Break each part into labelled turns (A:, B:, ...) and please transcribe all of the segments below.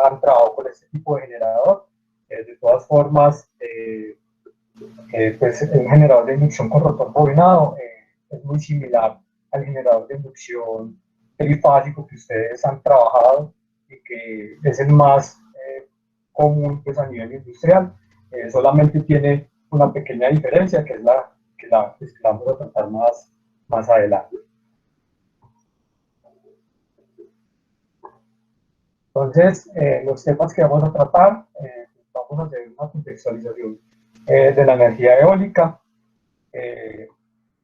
A: han trabajado con este tipo de generador. De todas formas, pues un generador de inducción con rotor bobinado es muy similar al generador de inducción trifásico que ustedes han trabajado y que es el más común pues, a nivel industrial. Solamente tiene una pequeña diferencia que es pues, que la vamos a tratar más adelante. Entonces, los temas que vamos a tratar, vamos a hacer una contextualización de la energía eólica.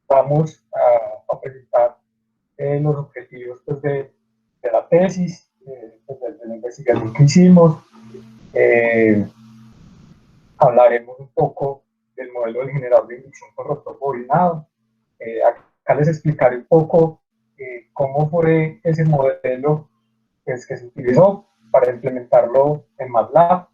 A: Vamos a presentar los objetivos pues, de la tesis, pues, de la investigación que hicimos. Hablaremos un poco del modelo del generador de inducción con rotor bobinado. Acá les explicaré un poco cómo fue ese modelo pues, que se utilizó para implementarlo en MATLAB,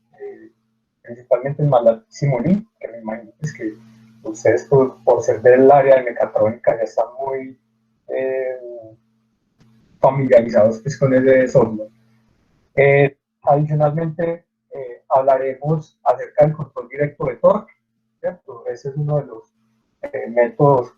A: principalmente en MATLAB Simulink, que me imagino pues, que ustedes por ser del área de mecatrónica ya están muy familiarizados pues, con ese software. Adicionalmente, hablaremos acerca del control directo de torque, ¿cierto? Ese es uno de los métodos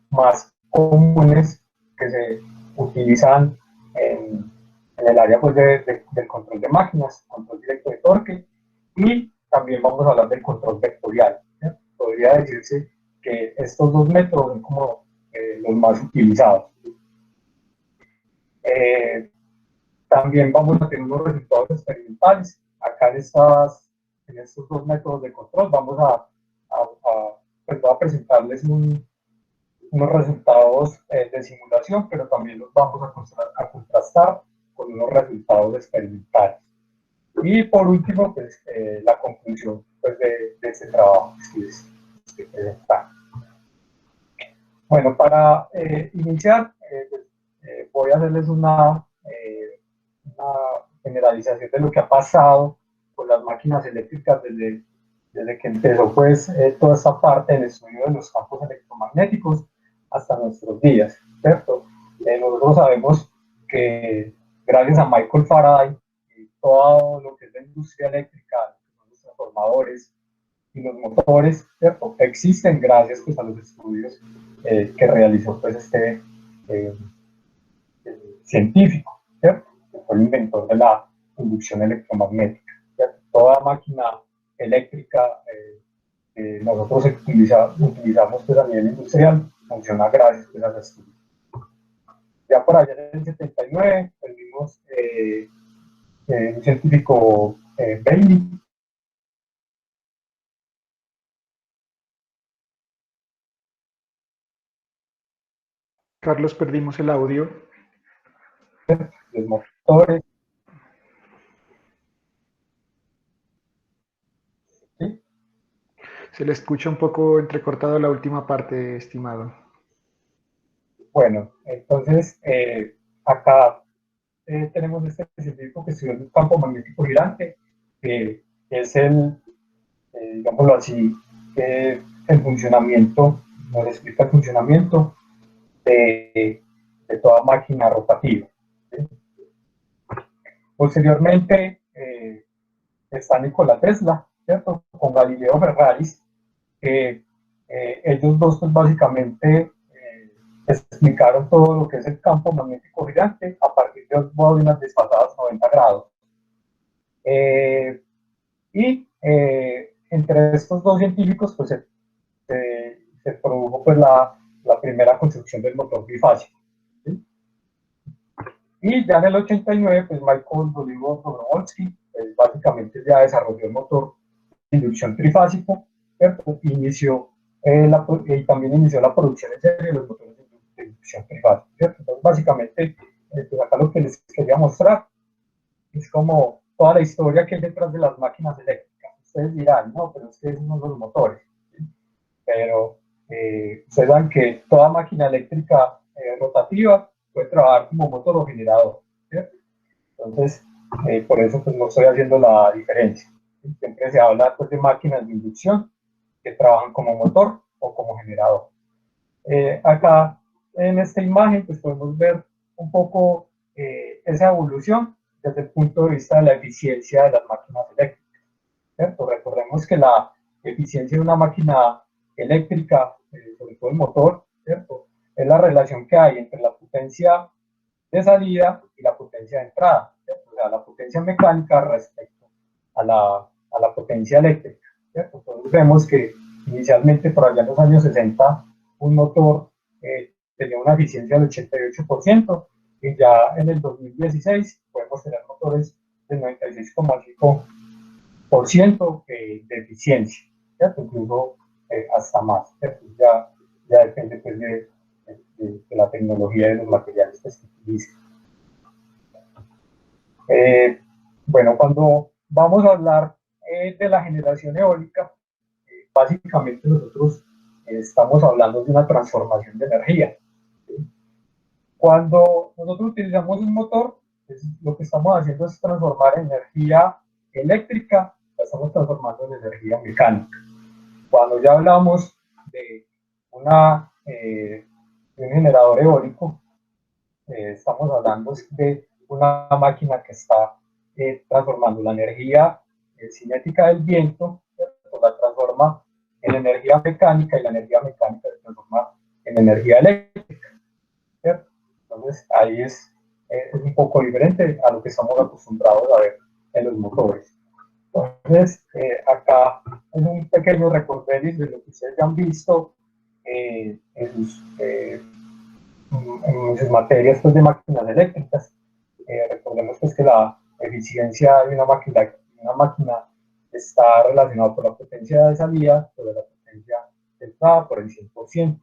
A: más comunes que se utilizan en el área pues, del control de máquinas, control directo de torque, y también vamos a hablar del control vectorial. Podría decirse que estos dos métodos son como los más utilizados. También vamos a tener unos resultados experimentales. Acá en estos dos métodos de control vamos pues voy a presentarles unos resultados de simulación, pero también los vamos a contrastar con unos resultados experimentales. Y por último, pues, la conclusión pues, de este trabajo que presentar. Bueno, para iniciar, pues, voy a hacerles una generalización de lo que ha pasado con las máquinas eléctricas desde que empezó pues, toda esta parte del estudio de los campos electromagnéticos hasta nuestros días, ¿cierto? Nosotros sabemos que gracias a Michael Faraday y todo lo que es la industria eléctrica, los transformadores y los motores, ¿cierto? Existen gracias pues, a los estudios que realizó pues, este científico, ¿cierto? Que fue el inventor de la inducción electromagnética. ¿Cierto? Toda máquina eléctrica que nosotros utilizamos pues, a nivel industrial funciona gracias pues, a ese estudio. Ya por allá en el 79 tuvimos un científico Bailey.
B: Carlos, perdimos el audio.
A: Los motores. ¿Sí?
B: Se le escucha un poco entrecortado la última parte, estimado.
A: Bueno, entonces acá tenemos este científico que estudió el campo magnético girante, que es digámoslo así, el funcionamiento, nos explica el funcionamiento de toda máquina rotativa. ¿Sí? Posteriormente está Nikola Tesla, ¿cierto? Con Galileo Ferraris, que ellos dos pues, básicamente explicaron todo lo que es el campo magnético girante a partir de bóbinas desfasadas 90 grados. Y entre estos dos científicos pues, se produjo pues, la primera construcción del motor bifásico. ¿Sí? Y ya en el 89, pues Michael Dobrovolsky pues, básicamente ya desarrolló el motor de inducción trifásico, ¿cierto? Y también inició la producción en serie de los motores de inducción trifásica, ¿cierto? Entonces, básicamente, pues acá lo que les quería mostrar es como toda la historia que hay detrás de las máquinas eléctricas. Ustedes dirán, no, pero es que esos son los motores. ¿Sí? Pero ustedes saben que toda máquina eléctrica rotativa puede trabajar como motor o generador. ¿Cierto? Entonces, por eso pues, no estoy haciendo la diferencia. ¿Sí? Siempre se habla pues, de máquinas de inducción que trabajan como motor o como generador. Acá en esta imagen pues, podemos ver un poco esa evolución desde el punto de vista de la eficiencia de las máquinas eléctricas, ¿cierto? Recordemos que la eficiencia de una máquina eléctrica, sobre todo el motor, ¿cierto? Es la relación que hay entre la potencia de salida y la potencia de entrada, ¿cierto? O sea, la potencia mecánica respecto a la potencia eléctrica, ¿cierto? Entonces vemos que inicialmente por allá en los años 60 un motor tenía una eficiencia del 88% y ya en el 2016 podemos tener motores del 96,5% de eficiencia, ¿cierto? Incluso hasta más, ¿cierto? Ya depende pues, de la tecnología y de los materiales que se utilicen. Bueno, cuando vamos a hablar de la generación eólica, básicamente nosotros estamos hablando de una transformación de energía. ¿Sí? Cuando nosotros utilizamos un motor, pues, lo que estamos haciendo es transformar energía eléctrica, la estamos transformando en energía mecánica. Cuando ya hablamos de un generador eólico, estamos hablando de una máquina que está transformando la energía cinética del viento, ¿cierto? La transforma en energía mecánica y la energía mecánica se transforma en energía eléctrica, ¿cierto? Entonces ahí es un poco diferente a lo que estamos acostumbrados a ver en los motores. Entonces acá es un pequeño recorderis de lo que ustedes ya han visto en sus materias pues, de máquinas eléctricas. Recordemos pues, que la eficiencia de una máquina está relacionada por la potencia de salida sobre la potencia de entrada por el 100%.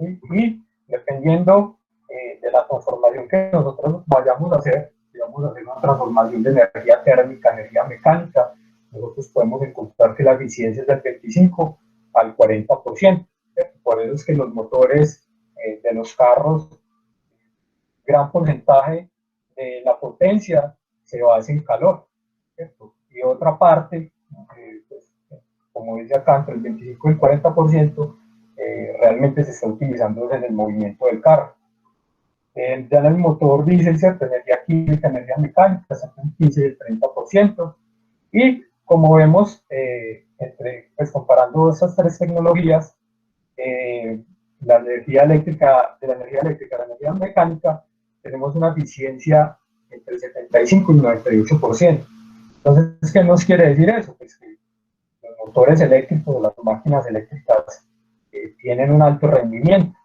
A: Y dependiendo de la transformación que nosotros vayamos a hacer, si vamos a hacer una transformación de energía térmica a energía mecánica, nosotros podemos encontrar que la eficiencia es del 25 al 40%. Por eso es que los motores de los carros, gran porcentaje de la potencia se basa en calor, ¿cierto? Y otra parte, pues, como dice acá, entre el 25 y el 40%, realmente se está utilizando en el movimiento del carro. Ya en el motor diésel, ¿cierto? Energía química, energía mecánica, está en 15 y el 30%. Y como vemos, pues, comparando esas tres tecnologías, la energía eléctrica, de la energía eléctrica a la energía mecánica, tenemos una eficiencia entre el 75 y el 98%. Entonces, ¿qué nos quiere decir eso? Pues que los motores eléctricos, las máquinas eléctricas tienen un alto rendimiento,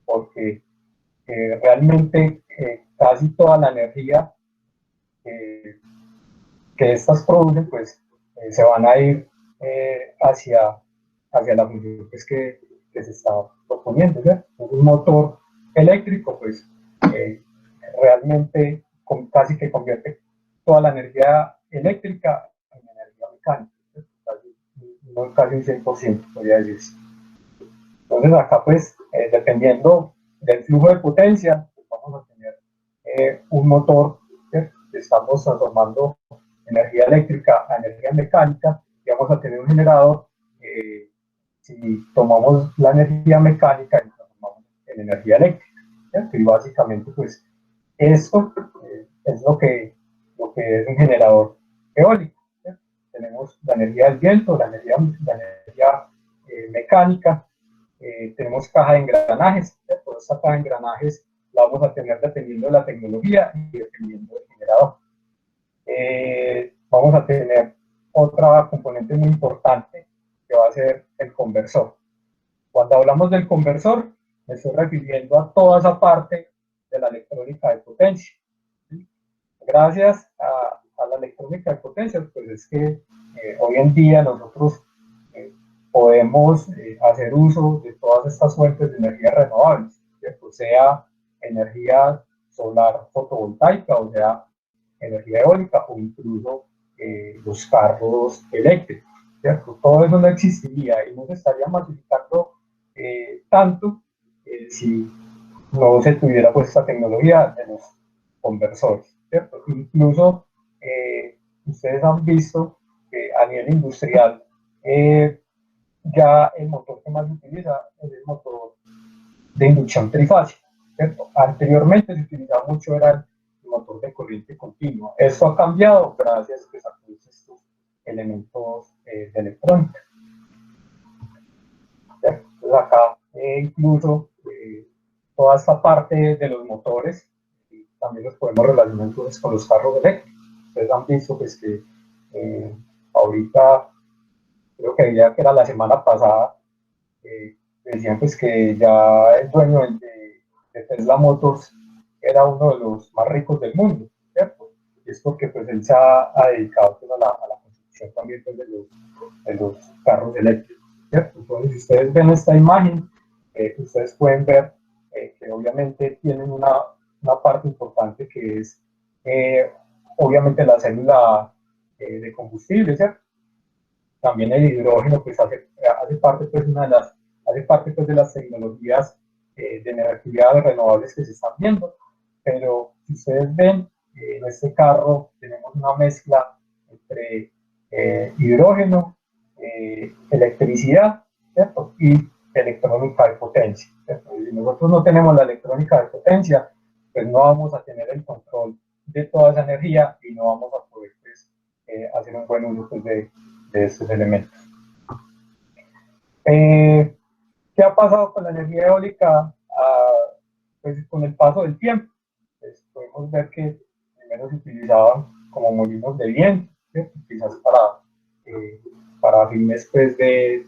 A: porque realmente casi toda la energía que estas producen, pues se van a ir hacia la función pues, que se está proponiendo, ¿verdad? Un motor eléctrico, pues realmente casi que convierte toda la energía eléctrica en energía mecánica, casi un 100%, podría decirse. Entonces acá, pues, dependiendo del flujo de potencia, pues, vamos a tener un motor que estamos transformando energía eléctrica a energía mecánica y vamos a tener un generador si tomamos la energía mecánica y la transformamos en energía eléctrica, ¿cierto? Y básicamente pues esto es lo que es un generador eólico, ¿cierto? Tenemos la energía del viento, la energía mecánica, tenemos caja de engranajes, ¿cierto? Esta caja de engranajes la vamos a tener dependiendo de la tecnología y dependiendo del generador. Vamos a tener otra componente muy importante que va a ser el conversor. Cuando hablamos del conversor, me estoy refiriendo a toda esa parte de la electrónica de potencia. ¿Sí? Gracias a la electrónica de potencia, pues es que hoy en día nosotros podemos hacer uso de todas estas fuentes de energía renovables, ¿cierto? Sea energía solar fotovoltaica, o sea, energía eólica o incluso los carros eléctricos, ¿cierto? Todo eso no existiría y no se estaría masificando tanto si no se tuviera pues esta tecnología de los conversores, ¿cierto? Incluso ustedes han visto que a nivel industrial ya el motor que más se utiliza es el motor de inducción trifásica, ¿cierto? Anteriormente se utilizaba mucho era el motor de corriente continua. Esto ha cambiado gracias pues, a todos estos elementos de electrónica. Entonces acá incluso toda esta parte de los motores también los podemos relacionar entonces con los carros eléctricos. Ustedes han visto pues que ahorita, creo que ya que era la semana pasada, decían pues que ya el dueño de Tesla Motors era uno de los más ricos del mundo, ¿cierto? Y es porque pues él se ha dedicado pues, a la construcción también pues, de los carros eléctricos, ¿cierto? Entonces, si ustedes ven esta imagen, ustedes pueden ver que obviamente tienen una parte importante que es obviamente la célula de combustible, ¿cierto? También el hidrógeno pues hace parte pues de las tecnologías de energía renovables que se están viendo, pero si ustedes ven en este carro tenemos una mezcla entre hidrógeno, electricidad, ¿cierto? Y electrónica de potencia, ¿cierto? Si nosotros no tenemos la electrónica de potencia, pues no vamos a tener el control de toda esa energía y no vamos a poder pues, hacer un buen uso pues, de estos elementos. ¿Qué ha pasado con la energía eólica? Pues con el paso del tiempo, pues podemos ver que primero se utilizaban como molinos de viento, ¿cierto? Quizás para fines pues, de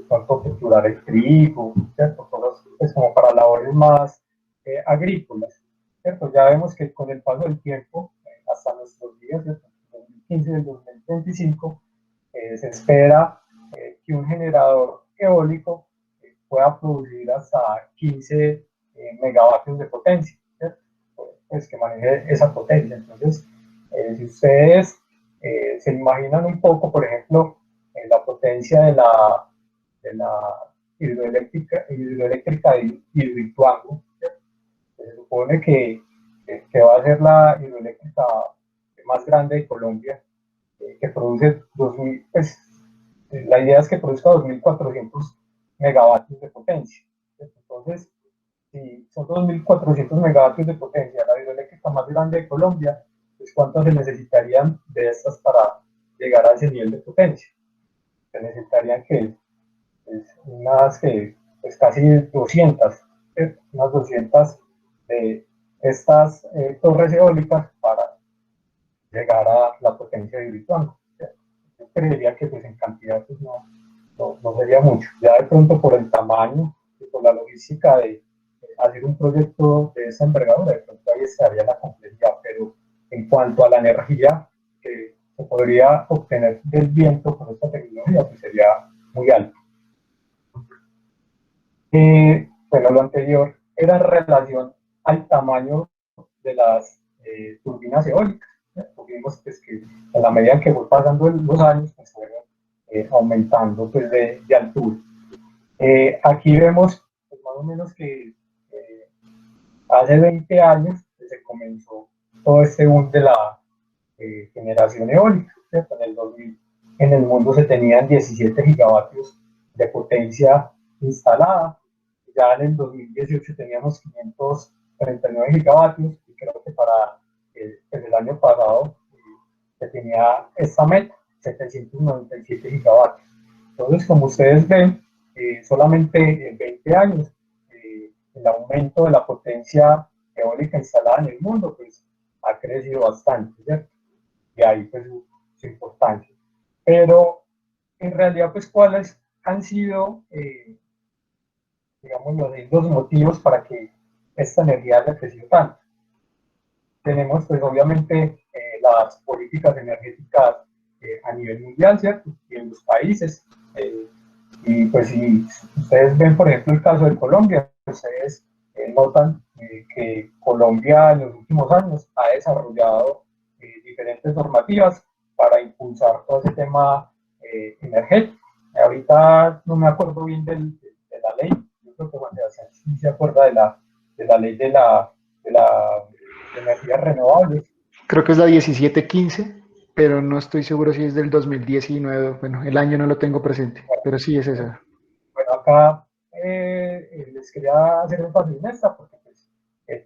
A: tanto capturar el trigo, ¿cierto? Cosas pues, como para labores más agrícolas, ¿cierto? Ya vemos que con el paso del tiempo, hasta nuestros días, ¿cierto? 2015 y el 2025, se espera que un generador eólico pueda producir hasta 15 megavatios de potencia, ¿cierto? Pues que maneje esa potencia. Entonces, si ustedes se imaginan un poco, por ejemplo, la potencia de la hidroeléctrica de Hidroituango, se supone que va a ser la hidroeléctrica más grande de Colombia, que produce 2000, pues, la idea es que produzca 2.400 megavatios de potencia. Entonces, si son 2.400 megavatios de potencia, la hidroeléctrica más grande de Colombia, pues ¿cuántas se necesitarían de estas para llegar a ese nivel de potencia? Se necesitarían que unas pues casi 200, unas 200 de estas torres eólicas para llegar a la potencia de Hidroituango. Yo creería que pues, en cantidad pues, no sería mucho. Ya de pronto por el tamaño y por la logística de hacer un proyecto de esa envergadura, de pronto ahí estaría la complejidad, pero en cuanto a la energía que se podría obtener del viento con esta tecnología, pues sería muy alto. Bueno, lo anterior era en relación al tamaño de las turbinas eólicas. Vimos pues, que a la medida que fue pasando los años, pues fueron aumentando pues, de altura. Aquí vemos pues, más o menos que hace 20 años se comenzó todo este boom de la generación eólica. ¿Cierto? En el 2000 en el mundo se tenían 17 gigavatios de potencia instalada. Ya en el 2018 teníamos 539 gigavatios y creo que para el año pasado se tenía esta meta, 797 gigavatios. Entonces, como ustedes ven, solamente en 20 años el aumento de la potencia eólica instalada en el mundo pues, ha crecido bastante, ¿cierto? Y ahí pues su importancia. Pero en realidad, pues, ¿cuáles han sido, digamos, los motivos para que esta energía haya crecido tanto? Tenemos, pues, obviamente, las políticas energéticas a nivel mundial, ¿cierto? Y en los países. Y pues, si ustedes ven, por ejemplo, el caso de Colombia, ustedes notan que Colombia en los últimos años ha desarrollado diferentes normativas para impulsar todo ese tema energético. Ahorita no me acuerdo bien de la ley, yo creo que Juan Sebastián sí se acuerda de la ley de energías renovables.
B: Creo que es la 1715, pero no estoy seguro si es del 2019. Bueno, el año no lo tengo presente, pero sí es esa.
A: Bueno, acá les quería hacer énfasis en esta, porque pues,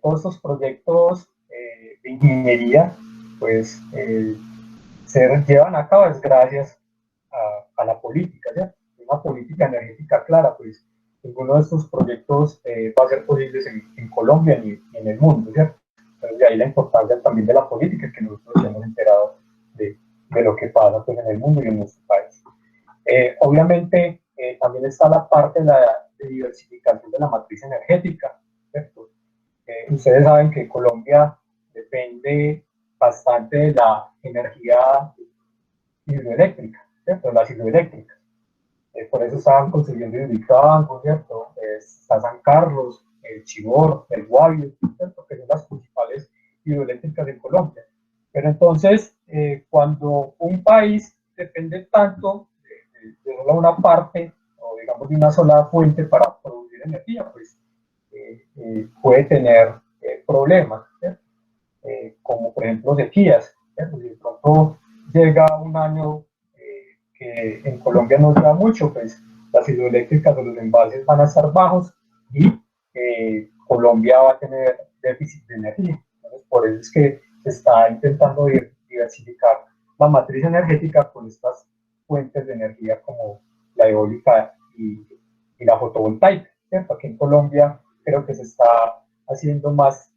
A: todos estos proyectos de ingeniería, pues se llevan a cabo es gracias a la política, ¿cierto? Una política energética clara, pues ninguno de estos proyectos va a ser posible en Colombia ni en el mundo, ¿cierto? Entonces, de ahí la importancia también de la política, que nosotros nos hemos enterado de lo que pasa pues, en el mundo y en nuestro país. Obviamente, también está la parte de diversificación de la matriz energética, ¿cierto? Ustedes saben que Colombia depende bastante de la energía hidroeléctrica, ¿cierto? Las hidroeléctricas. Por eso estaban construyendo Hidroituango, ¿cierto? Está San Carlos, el Chivor, el Guavio, ¿cierto? Que son las principales hidroeléctricas de Colombia. Pero entonces, cuando un país depende tanto de solo una parte, o digamos de una sola fuente para producir energía, pues puede tener problemas, ¿cierto? Como por ejemplo sequías, ¿cierto? Si de pronto llega un año que en Colombia no llueva mucho, pues las hidroeléctricas o los embalses van a estar bajos y Colombia va a tener déficit de energía. Entonces, por eso es que se está intentando diversificar la matriz energética con estas fuentes de energía como la eólica y la fotovoltaica, ¿cierto? Aquí en Colombia creo que se está haciendo más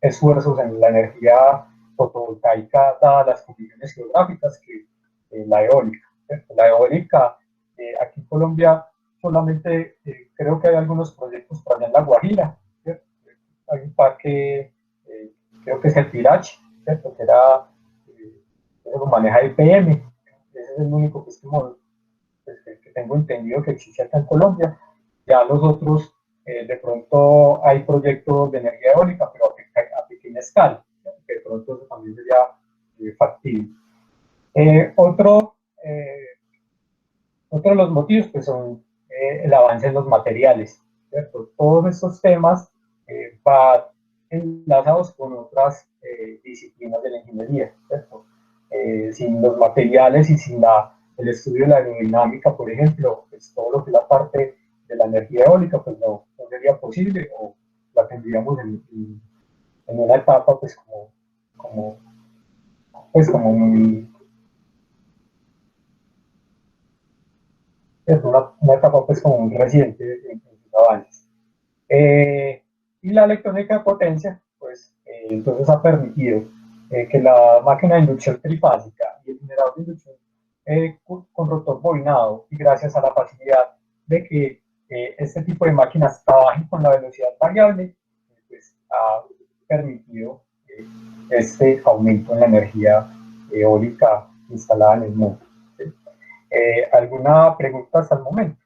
A: esfuerzos en la energía fotovoltaica dadas las condiciones geográficas que la eólica. ¿Cierto? La eólica, aquí en Colombia solamente creo que hay algunos proyectos para allá en La Guajira, ¿cierto? Hay un parque, creo que es el Pirache, ¿cierto? Que era, eso lo maneja IPM, ese es el único que, que tengo entendido que existe acá en Colombia. Ya los otros, de pronto hay proyectos de energía eólica, pero a pequeña escala, ¿cierto? Que de pronto eso también sería factible. Otro de los motivos pues, son el avance en los materiales, ¿cierto? Todos estos temas van enlazados con otras disciplinas de la ingeniería, ¿cierto? Sin los materiales y sin el estudio de la aerodinámica, por ejemplo, pues todo lo que es la parte de la energía eólica, pues no sería posible o la tendríamos en una etapa pues como muy... Es una etapa pues como muy reciente en sus avances. Y la electrónica de potencia, pues entonces ha permitido que la máquina de inducción trifásica y el generador de inducción con rotor bobinado, y gracias a la facilidad de que este tipo de máquinas trabajen con la velocidad variable, pues ha permitido este aumento en la energía eólica instalada en el mundo. ¿Sí? ¿Alguna pregunta hasta el momento?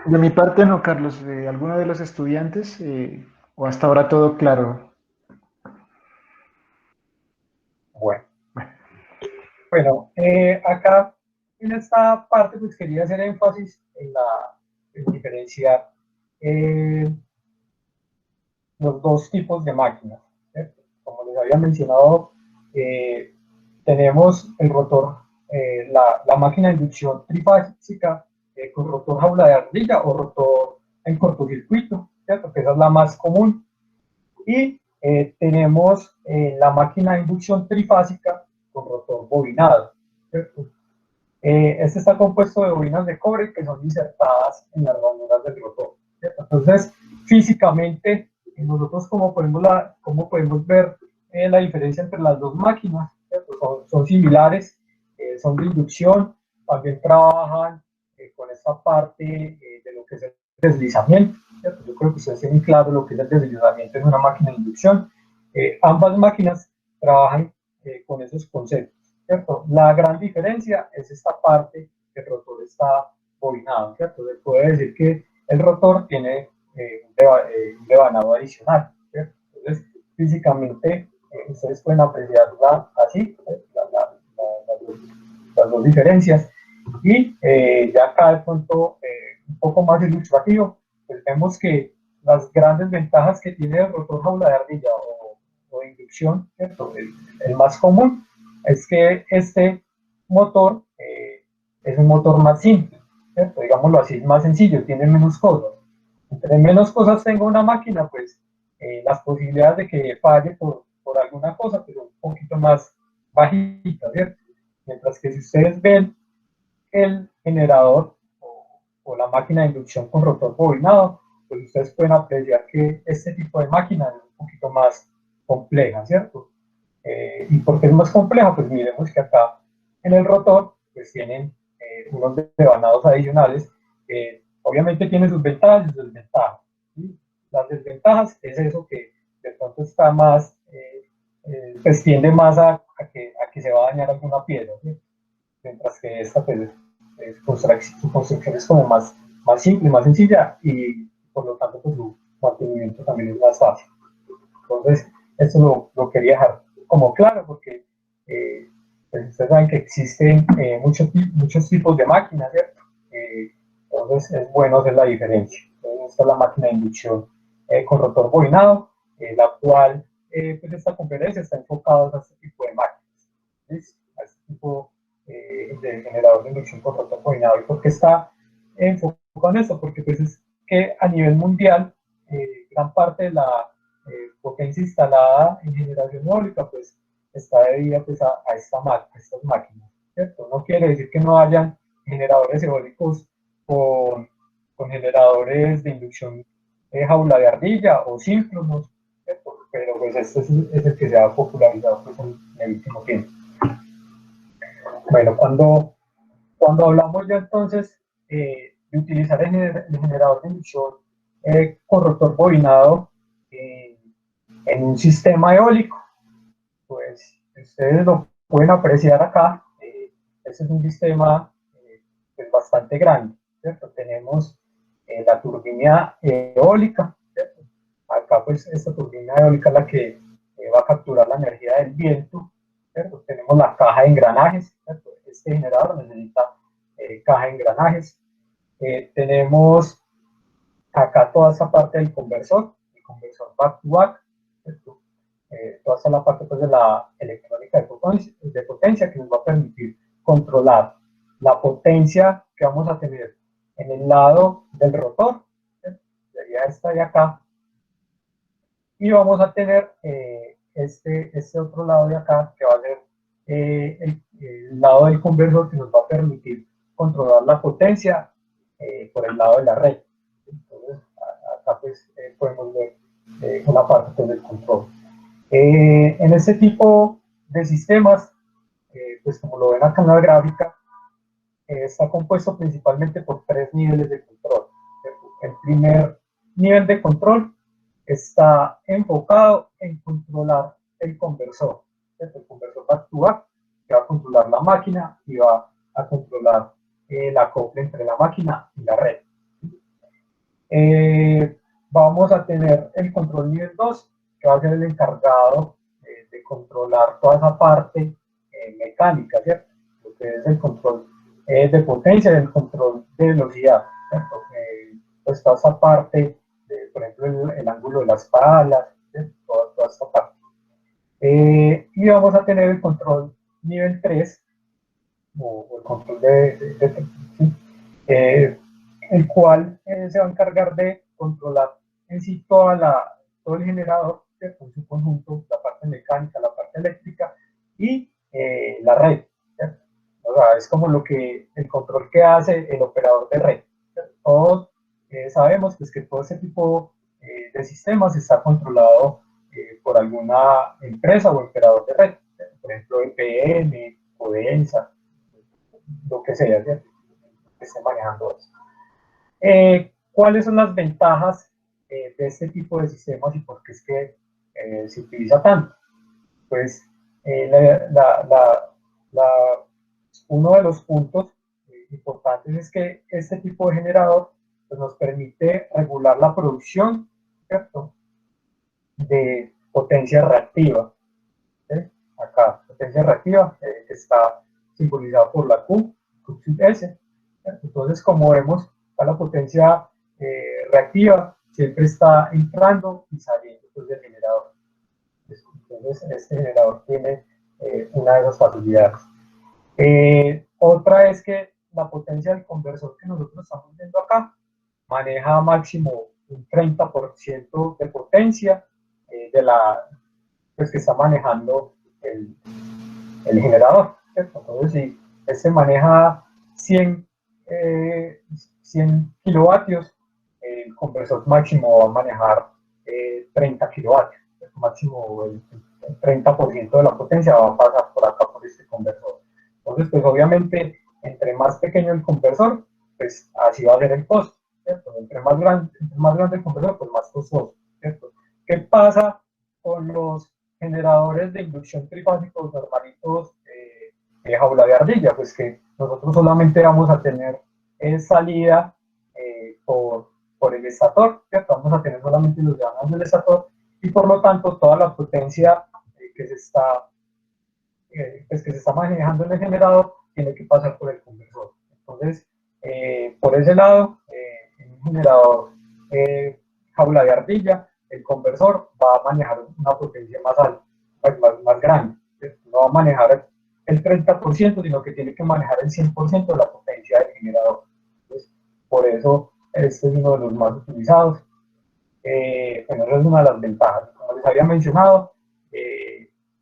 B: De mi parte no, Carlos. ¿De alguno de los estudiantes o hasta ahora todo claro?
A: Bueno, acá en esta parte pues quería hacer énfasis en diferenciar los dos tipos de máquinas, ¿cierto? Como les había mencionado, tenemos el rotor, la máquina de inducción trifásica con rotor jaula de ardilla o rotor en cortocircuito, ¿cierto? Que esa es la más común. Y tenemos la máquina de inducción trifásica con rotor bobinado, ¿cierto? Este está compuesto de bobinas de cobre que son insertadas en las ranuras del rotor, ¿cierto? Entonces, físicamente, nosotros cómo podemos ver la diferencia entre las dos máquinas, son similares, son de inducción, también trabajan con esta parte de lo que es el deslizamiento, ¿cierto? Yo creo que ustedes tienen claro lo que es el deslizamiento en una máquina de inducción. Ambas máquinas trabajan con esos conceptos, ¿cierto? La gran diferencia es esta parte que el rotor está bobinado, ¿cierto? Se puede decir que el rotor tiene un devanado adicional, ¿cierto? Entonces, físicamente, ustedes pueden apreciarla así, las dos diferencias. Y ya acá de pronto, un poco más ilustrativo, pues vemos que las grandes ventajas que tiene el rotor jaula de ardilla o de inducción, ¿cierto? El más común es que este motor es un motor más simple, ¿cierto? Digámoslo así, es más sencillo, tiene menos cosas. Entre menos cosas tenga una máquina, pues las posibilidades de que falle por alguna cosa, pero un poquito más bajitas, ¿cierto? Mientras que si ustedes ven el generador o la máquina de inducción con rotor bobinado, pues ustedes pueden apreciar que este tipo de máquina es un poquito más compleja, ¿cierto? ¿Y por qué es más compleja? Pues miremos que acá en el rotor pues tienen unos devanados adicionales que obviamente tienen sus ventajas y sus desventajas. ¿Sí? Las desventajas es eso que de pronto está más, pues tiende más a que se va a dañar alguna piedra, ¿sí? Mientras que esta pues, su construcción es como más simple, más sencilla y por lo tanto pues, su mantenimiento también es más fácil. Entonces, esto lo quería dejar como claro porque pues ustedes saben que existen muchos tipos de máquinas, ¿cierto? Entonces, es bueno hacer la diferencia. Entonces, esta es la máquina de inducción con rotor bobinado, la cual, pues esta conferencia está enfocada a este tipo de máquinas, ¿sí? A este tipo de generador de inducción con rotor bobinado. ¿Y por qué está enfocado en eso? Porque pues es que a nivel mundial, gran parte de la potencia instalada en generación eólica, pues está debida pues, a estas máquinas, ¿cierto? No quiere decir que no hayan generadores eólicos con generadores de inducción jaula de ardilla o síncronos, ¿cierto? Pero pues este es el que se ha popularizado pues, en el último tiempo. Bueno, cuando hablamos ya entonces de utilizar el generador de inducción con rotor bobinado en un sistema eólico, pues ustedes lo pueden apreciar acá. Este es un sistema pues, bastante grande, ¿cierto? Tenemos la turbina eólica, ¿cierto? Acá pues esta turbina eólica es la que va a capturar la energía del viento, ¿cierto? Tenemos la caja de engranajes, ¿cierto? Este generador necesita caja de engranajes. Tenemos acá toda esa parte del conversor, el conversor back-to-back, ¿cierto? Toda esa la parte pues, de la electrónica de potencia que nos va a permitir controlar la potencia que vamos a tener en el lado del rotor, ¿cierto? Sería esta de acá, y vamos a tener este otro lado de acá que va a ser el lado del conversor que nos va a permitir controlar la potencia por el lado de la red. Entonces, acá pues podemos ver una parte pues, del control. En este tipo de sistemas, pues como lo ven acá en la gráfica, está compuesto principalmente por tres niveles de control. El primer nivel de control está enfocado en controlar el conversor. El conversor back-to-back que va a controlar la máquina y va a controlar el acople entre la máquina y la red. Vamos a tener el control nivel 2, que va a ser el encargado de controlar toda esa parte mecánica, ¿cierto? Lo que es el control de potencia y el control de velocidad, ¿cierto? Pues toda esa parte, por ejemplo, el ángulo de las palas, ¿cierto? Toda esta parte. Y vamos a tener el control nivel 3, o el control ¿sí? El cual se va a encargar de controlar en sí todo el generador, ¿cierto? En su conjunto, la parte mecánica, la parte eléctrica y la red, ¿cierto? O sea, es como el control que hace el operador de red, ¿cierto? Todos sabemos pues, que todo ese tipo de sistemas está controlado por alguna empresa o operador de red, ¿cierto? Por ejemplo, EPM, Codensa, lo que sea, ¿cierto? Que esté manejando eso. ¿Cuáles son las ventajas de este tipo de sistemas y por qué es que se utiliza tanto? Pues uno de los puntos importantes es que este tipo de generador pues, nos permite regular la producción, ¿cierto? De potencia reactiva. ¿Sí? Acá, potencia reactiva, que está simbolizada por la Q sub S. Entonces, como vemos, la potencia reactiva siempre está entrando y saliendo pues, del generador. Entonces, este generador tiene una de esas facilidades. Otra es que la potencia del conversor que nosotros estamos viendo acá maneja máximo un 30% de potencia pues, que está manejando el generador, ¿cierto? Entonces, si este maneja 100 kilovatios, el compresor máximo va a manejar 30 kilovatios. El máximo, el 30% de la potencia va a pasar por acá, por este conversor. Entonces, pues obviamente, entre más pequeño el compresor, pues así va a ser el costo, ¿cierto? Entre más grande el compresor, pues más costoso, ¿cierto? ¿Qué pasa con los generadores de inducción trifásicos normalitos de jaula de ardilla? Pues que nosotros solamente vamos a tener salida por el estator, ¿cierto? Vamos a tener solamente los llamados del estator, y por lo tanto toda la potencia que se está manejando en el generador tiene que pasar por el conversor. Entonces, por ese lado, en un generador jaula de ardilla, el conversor va a manejar una potencia más alta, más grande. No va a manejar el 30%, sino que tiene que manejar el 100% de la potencia del generador. Entonces, por eso este es uno de los más utilizados. Bueno, esa es una de las ventajas. Como les había mencionado,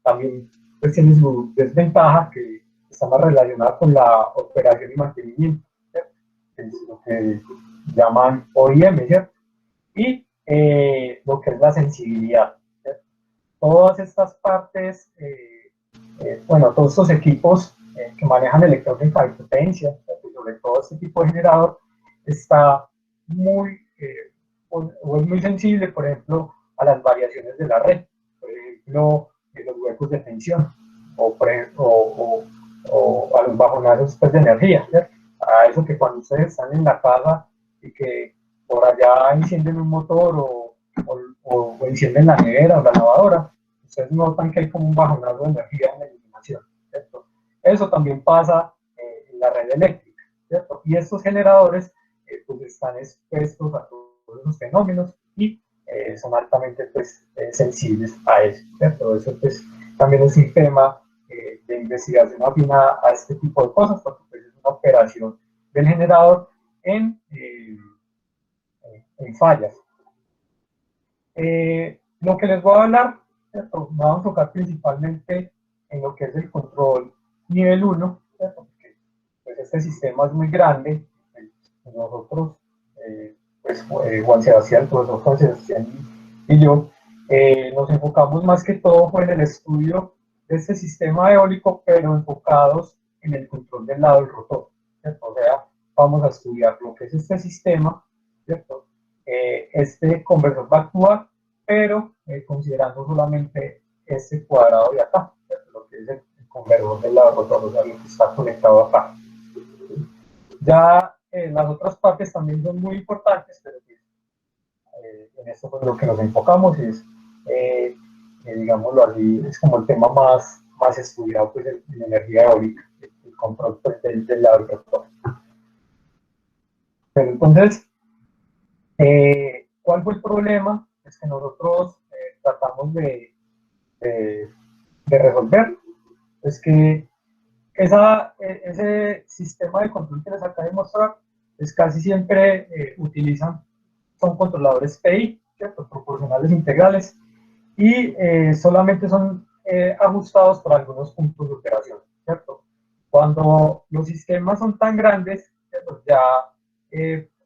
A: también pues, tiene su desventaja, que está más relacionada con la operación y mantenimiento, ¿cierto? Es lo que llaman OIM, ¿cierto? Y lo que es la sensibilidad, ¿cierto? Todas estas partes, bueno, todos estos equipos que manejan electrónica de potencia, sobre todo este tipo de generador, está muy, o es muy sensible, por ejemplo, a las variaciones de la red, por ejemplo, los huecos de tensión, o a los bajonazos pues, de energía, ¿cierto? A eso que cuando ustedes están en la casa y que por allá encienden un motor o encienden la nevera o la lavadora, ustedes notan que hay como un bajonazo de energía en la iluminación, ¿cierto? Eso también pasa en la red eléctrica, ¿cierto? Y estos generadores pues están expuestos a todos esos fenómenos y son altamente pues, sensibles a eso, ¿cierto? Eso pues también es un tema de investigación afina a este tipo de cosas, porque pues, es una operación del generador en fallas. Lo que les voy a hablar, ¿cierto? Me voy a enfocar principalmente en lo que es el control nivel 1, ¿cierto? Porque pues, este sistema es muy grande. Nosotros, pues, Juan Sebastián, el profesor Juan Sebastián y yo, nos enfocamos más que todo en el estudio de este sistema eólico, pero enfocados en el control del lado del rotor, ¿cierto? O sea, vamos a estudiar lo que es este sistema, ¿cierto? Este conversor va a actuar, pero considerando solamente este cuadrado de acá, ¿cierto? Lo que es el conversor del lado rotor, o sea, lo que está conectado acá. Ya las otras partes también son muy importantes, pero en esto es lo que nos enfocamos y es, digámoslo así, es como el tema más estudiado pues, en energía eólica, el control pues, del lado rotor. Pero entonces, ¿cuál fue el problema? Es que nosotros tratamos de resolver. Es que ese sistema de control que les acabo de mostrar, pues casi siempre son controladores PI, ¿cierto? Proporcionales integrales, y solamente son ajustados por algunos puntos de operación, ¿cierto? Cuando los sistemas son tan grandes, ¿cierto? Ya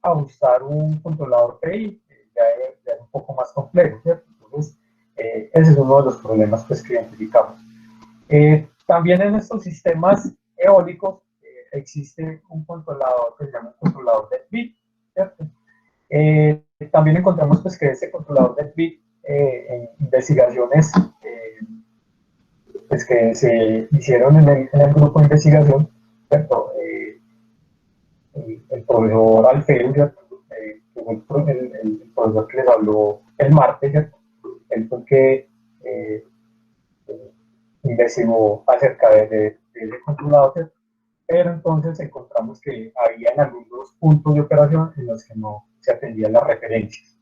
A: ajustar un controlador PI ya es un poco más complejo, ¿cierto? Entonces, ese es uno de los problemas pues, que identificamos. También en estos sistemas eólicos existe un controlador que se llama un controlador dead beat, ¿cierto? También encontramos pues, que este controlador dead beat en investigaciones pues, que se hicieron en el grupo de investigación, ¿cierto? El profesor Alfeo, ¿cierto? Que fue el profesor que les habló el martes, ¿cierto? Él fue que investigó acerca de ese controlador, ¿cierto? Pero entonces encontramos que había en algunos puntos de operación en los que no se atendían las referencias.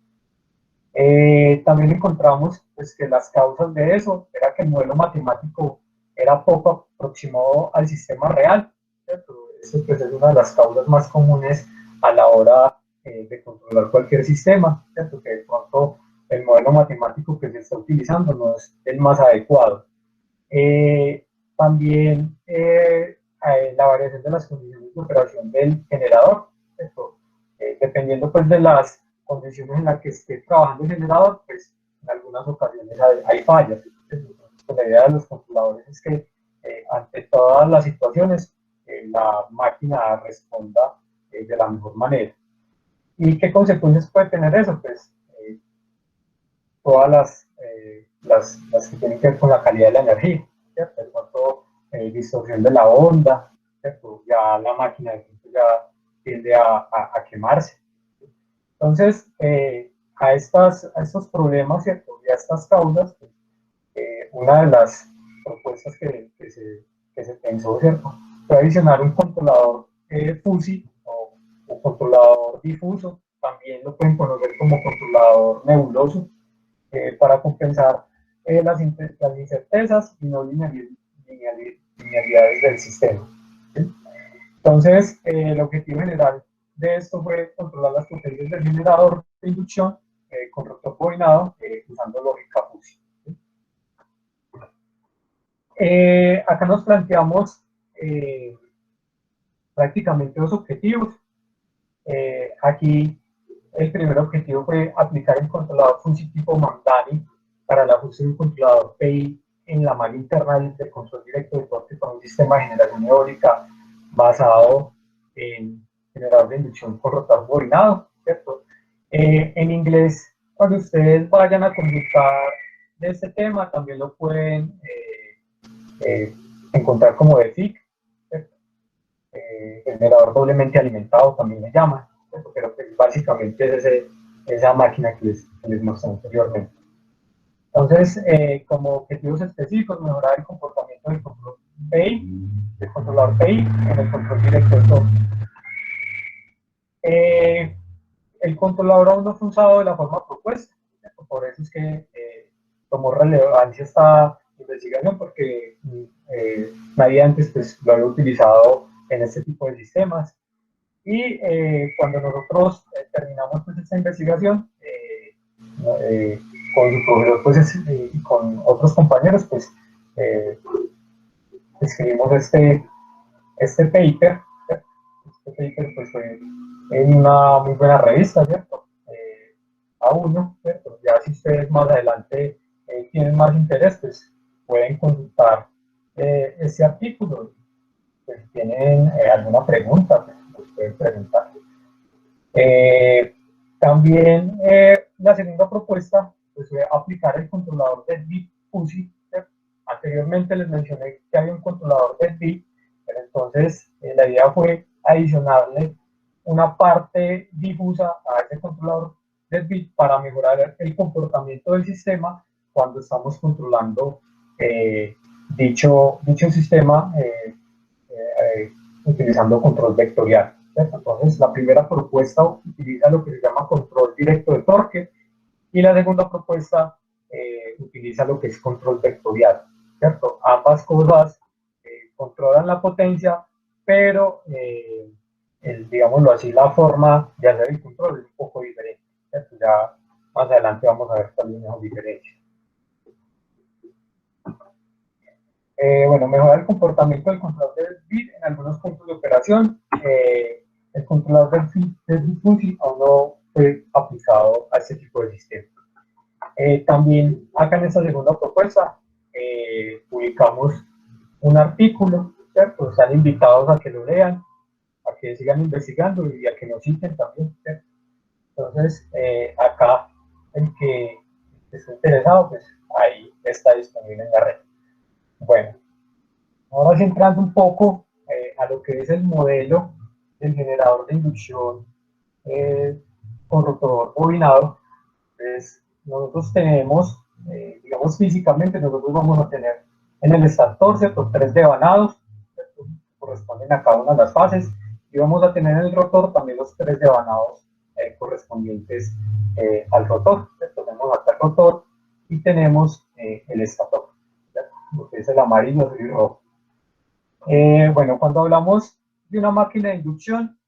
A: También encontramos pues, que las causas de eso era que el modelo matemático era poco aproximado al sistema real, ¿cierto? Eso pues, es una de las causas más comunes a la hora de controlar cualquier sistema, ¿cierto? Que de pronto el modelo matemático que se está utilizando no es el más adecuado. También la variación de las condiciones de operación del generador, ¿cierto? Dependiendo pues de las condiciones en las que esté trabajando el generador, pues en algunas ocasiones hay fallas. Entonces, la idea de los controladores es que ante todas las situaciones la máquina responda de la mejor manera. ¿Y qué consecuencias puede tener eso? Pues todas las que tienen que ver con la calidad de la energía, ¿cierto? En cuanto distorsión de la onda, ¿cierto? Ya la máquina ya tiende a quemarse. Entonces, a estos problemas, ¿cierto? Y a estas causas, una de las propuestas que se pensó, ¿cierto? Fue adicionar un controlador FUSI o controlador difuso, también lo pueden conocer como controlador nebuloso, para compensar las incertezas y no linealidades del sistema. ¿Sí? Entonces, el objetivo general de esto fue controlar las potencias del generador de inducción con rotor bobinado usando lógica FUSI. ¿Sí? Acá nos planteamos prácticamente dos objetivos. Aquí el primer objetivo fue aplicar el controlador FUSI tipo Mamdani para el ajuste de un controlador PI en la malla interna del control directo de torque con un sistema de generación eólica basado en generador de inducción con rotor bobinado, ¿cierto? En inglés, cuando ustedes vayan a consultar de este tema, también lo pueden encontrar como de FIC, generador doblemente alimentado también le llaman, pero que básicamente es esa máquina que les mostré anteriormente. Entonces, como objetivos específicos, mejorar el comportamiento del control PI, del controlador PI en el control directo de todo. El controlador aún no fue usado de la forma propuesta, por eso es que tomó relevancia esta investigación, porque nadie antes pues, lo había utilizado en este tipo de sistemas. Y cuando nosotros terminamos pues, esta investigación, con su profesor pues, y con otros compañeros, pues escribimos este paper. Este paper pues, fue en una muy buena revista, ¿cierto? A1, ¿cierto? Ya si ustedes más adelante tienen más interés, pues pueden consultar este artículo. Pues, si tienen alguna pregunta, pues, nos pueden preguntar. También la segunda propuesta pues, fue aplicar el controlador deadbeat FUSI. Anteriormente les mencioné que había un controlador deadbeat, pero entonces la idea fue adicionarle una parte difusa a ese controlador deadbeat para mejorar el comportamiento del sistema cuando estamos controlando dicho sistema utilizando control vectorial. Entonces, la primera propuesta utiliza lo que se llama control directo de torque y la segunda propuesta utiliza lo que es control vectorial, ¿cierto? Ambas cosas controlan la potencia, pero, digámoslo así, la forma de hacer el control es un poco diferente, ¿cierto? Ya más adelante vamos a ver cuáles son las diferencias. Bueno, mejorar el comportamiento del controlador del bit en algunos puntos de operación. El controlador del FUSI aún no fue aplicado a este tipo de sistema. También acá en esta segunda propuesta publicamos un artículo, ¿cierto? Están invitados a que lo lean, a que sigan investigando y a que nos citen también, ¿cierto? Entonces, acá el que esté interesado, pues ahí está disponible en la red. Bueno, ahora sí entrando un poco a lo que es el modelo del generador de inducción con rotor bobinado, pues nosotros tenemos, digamos físicamente, nosotros vamos a tener en el estator, ¿cierto? 3 devanados, ¿cierto? Corresponden a cada una de las fases, y vamos a tener en el rotor también los 3 devanados correspondientes al rotor, ¿cierto? Tenemos acá el rotor y tenemos el estator, ¿cierto? Lo que es el amarillo y el rojo. Bueno, cuando hablamos de una máquina de inducción,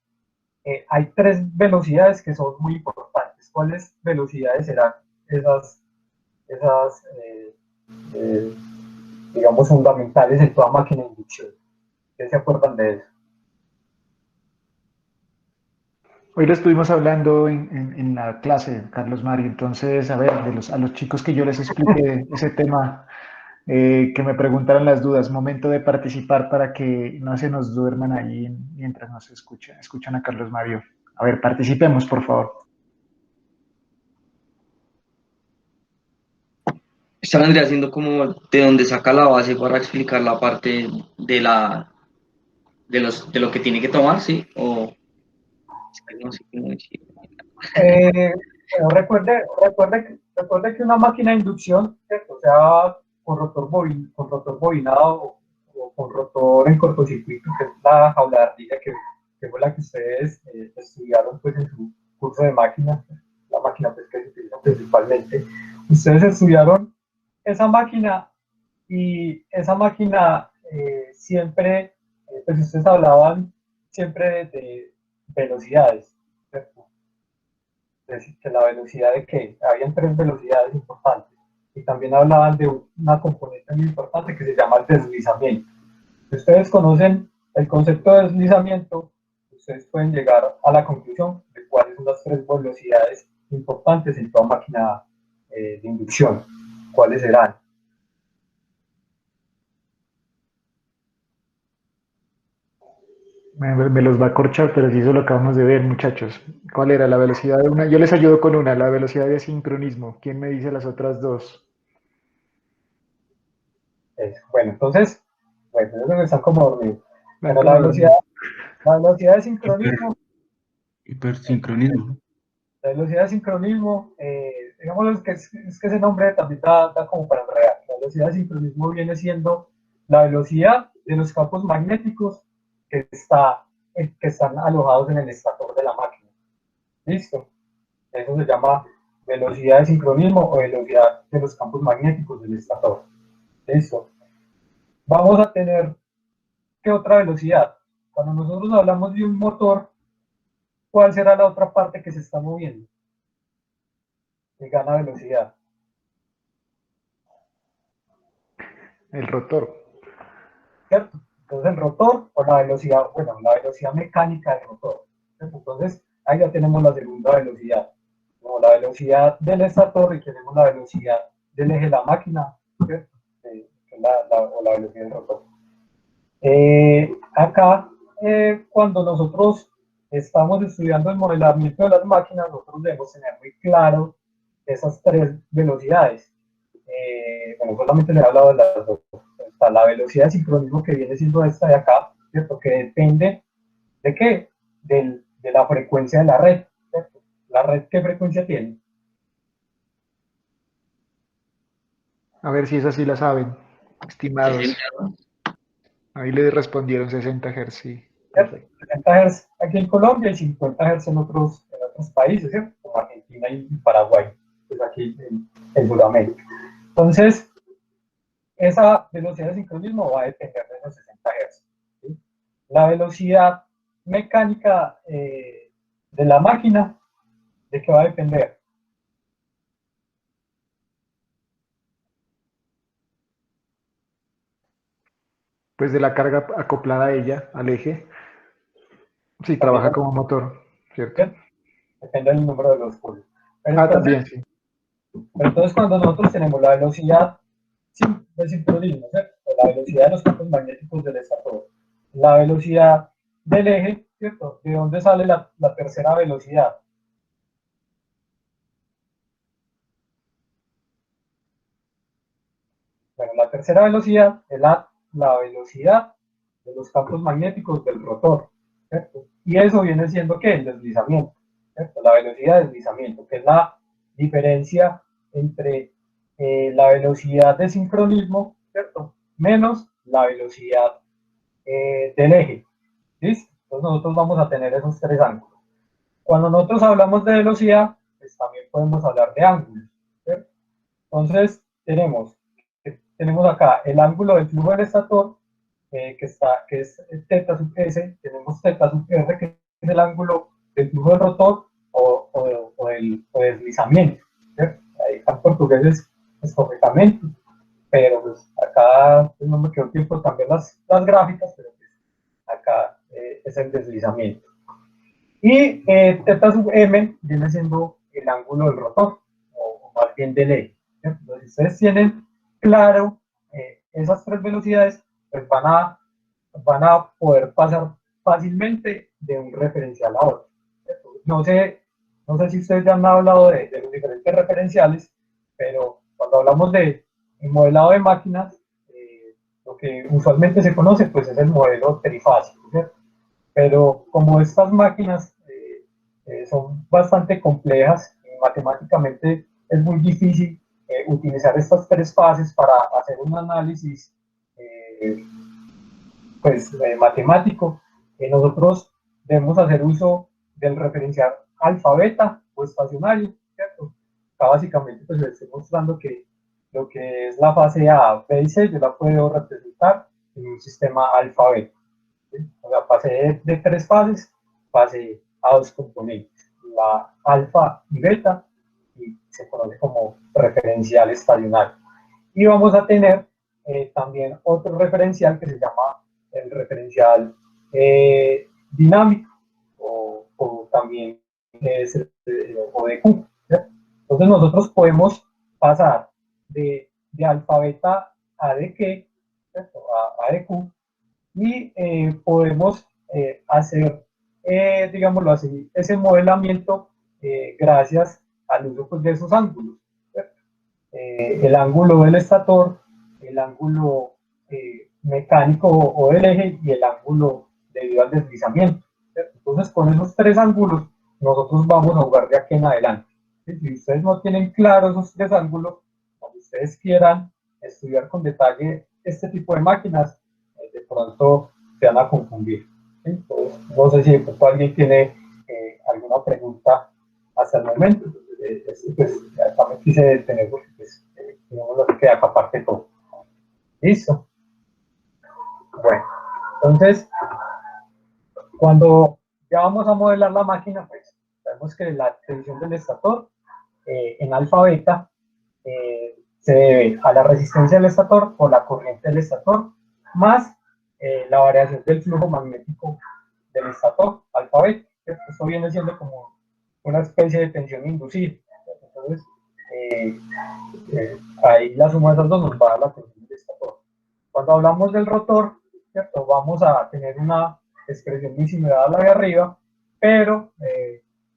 A: hay tres velocidades que son muy importantes. ¿Cuáles velocidades serán esas eh, digamos, fundamentales en toda máquina de inducción? ¿Qué se acuerdan de eso?
B: Hoy lo estuvimos hablando en la clase, Carlos Mario. Entonces, a ver, a los chicos que yo les explique ese tema, que me preguntaran las dudas, momento de participar para que no se nos duerman ahí mientras nos escuchan a Carlos Mario. A ver, participemos, por favor.
C: Esta vendría siendo como de donde saca la base para explicar la parte de de lo que tiene que tomar, ¿sí? O no sé cómo decir.
A: Bueno, recuerde que una máquina de inducción, ¿cierto? O sea, con rotor bobinado o con rotor en cortocircuito, que es la jaula de ardilla que fue la que ustedes estudiaron pues, en su curso de máquinas, la máquina pues, que se utiliza principalmente. Ustedes estudiaron esa máquina y esa máquina siempre, pues ustedes hablaban siempre de velocidades, ¿cierto? Es decir, que la velocidad de que habían tres velocidades importantes y también hablaban de una componente muy importante que se llama el deslizamiento. Si ustedes conocen el concepto de deslizamiento, ustedes pueden llegar a la conclusión de cuáles son las tres velocidades importantes en toda máquina de inducción. ¿Cuáles serán?
B: Me los va a corchar, pero sí eso lo acabamos de ver, muchachos. ¿Cuál era la velocidad de una? Yo les ayudo con una, la velocidad de sincronismo. ¿Quién me dice las otras dos?
A: Bueno, entonces, bueno, están como dormidos.
B: Van
A: Bueno,
B: como dormidos.
A: la velocidad de
D: Hiper,
A: sincronismo,
D: hipersincronismo.
A: la velocidad de sincronismo, digamos es que ese nombre también da como para enredar. La velocidad de sincronismo viene siendo la velocidad de los campos magnéticos que están alojados en el estator de la máquina. ¿Listo? Eso se llama velocidad de sincronismo o velocidad de los campos magnéticos del estator. ¿Listo? Vamos a tener, ¿qué otra velocidad? Cuando nosotros hablamos de un motor, ¿cuál será la otra parte que se está moviendo? Que gana velocidad.
B: El rotor.
A: ¿Cierto? Entonces el rotor o la velocidad, bueno, la velocidad mecánica del rotor. ¿Cierto? Entonces ahí ya tenemos la segunda velocidad, como la velocidad del estator y tenemos la velocidad del eje de la máquina, ¿cierto? O la velocidad del rotor. Acá, cuando nosotros estamos estudiando el modelamiento de las máquinas, nosotros debemos tener muy claro esas tres velocidades. Bueno, solamente le he hablado de las dos. Está la velocidad de sincronismo que viene siendo esta de acá, ¿cierto? Que depende de qué? De la frecuencia de la red, ¿cierto? ¿La red qué frecuencia tiene?
B: A ver si esas sí la saben, estimados.
C: 60, ¿no?
B: Ahí le respondieron 60 Hz, sí.
A: ¿Cierto?
B: Perfecto.
A: 60 Hz aquí en Colombia y 50 Hz en otros países, ¿cierto? Como Argentina y Paraguay, pues aquí en Sudamérica. Entonces, esa velocidad de sincronismo va a depender de los 60 Hz. ¿Sí? La velocidad mecánica de la máquina, ¿de qué va a depender?
B: Pues de la carga acoplada a ella, al eje. Sí,
A: También
B: trabaja como motor, ¿cierto?
A: depende del número de los polos. Pero
B: Ah,
A: entonces,
B: también, sí.
A: pero entonces cuando nosotros tenemos la velocidad de sincronismo, ¿cierto? La velocidad de los campos magnéticos del estator, la velocidad del eje, ¿cierto? ¿De dónde sale la tercera velocidad? Bueno, la tercera velocidad es la velocidad de los campos magnéticos del rotor, ¿cierto? Y eso viene siendo, ¿qué? El deslizamiento, ¿cierto? La velocidad de deslizamiento, que es la diferencia entre la velocidad de sincronismo, ¿cierto? Menos la velocidad del eje, ¿listo? Entonces nosotros vamos a tener esos tres ángulos. Cuando nosotros hablamos de velocidad, pues también podemos hablar de ángulos, ¿cierto? Entonces tenemos acá el ángulo del flujo del estator, que es teta sub s, tenemos teta sub r, que es el ángulo del flujo del rotor o del deslizamiento, ¿cierto? Ahí en portugués es correctamente, pero pues acá pues, no me quedó tiempo también las gráficas, pero pues, acá es el deslizamiento. Y θ sub m viene siendo el ángulo del rotor, o más bien del eje. Entonces, si ustedes tienen claro esas tres velocidades, pues van a poder pasar fácilmente de un referencial a otro. No sé si ustedes ya han hablado de los diferentes referenciales, pero cuando hablamos de modelado de máquinas, lo que usualmente se conoce pues es el modelo trifásico, ¿cierto? Pero como estas máquinas son bastante complejas y matemáticamente es muy difícil utilizar estas tres fases para hacer un análisis matemático, nosotros debemos hacer uso del referencial alfa, beta o estacionario, ¿cierto? Acá básicamente pues les estoy mostrando que lo que es la fase A, B y C, yo la puedo representar en un sistema alfa, beta. ¿Sí? O sea, pasé de tres fases, pasé a dos componentes, la alfa y beta, y se conoce como referencial estacionario. Y vamos a tener también otro referencial que se llama el referencial dinámico, o también es o de Q. ¿Cierto? Entonces nosotros podemos pasar de alfa beta a de Q, a de Q, y podemos hacer, digámoslo así, ese modelamiento gracias al uso pues, de esos ángulos. El ángulo del estator, el ángulo mecánico o del eje y el ángulo debido al deslizamiento. ¿Cierto? Entonces, con esos tres ángulos, nosotros vamos a jugar de aquí en adelante. ¿Sí? Si ustedes no tienen claro esos tres ángulos, cuando ustedes quieran estudiar con detalle este tipo de máquinas, de pronto se van a confundir. ¿Sí? Entonces, no sé si de pronto alguien tiene alguna pregunta hasta el momento. Pues acá me quise detener porque pues, no lo que queda acá aparte todo. Listo. Bueno, entonces, cuando ya vamos a modelar la máquina, pues sabemos que la tensión del estator en alfa beta se debe a la resistencia del estator o la corriente del estator más la variación del flujo magnético del estator alfa beta. Esto viene siendo como una especie de tensión inducida. Entonces, ahí la suma de esas dos nos va a dar la tensión del estator. Cuando hablamos del rotor, ¿cierto? Vamos a tener una expresión muy similar a la de arriba, pero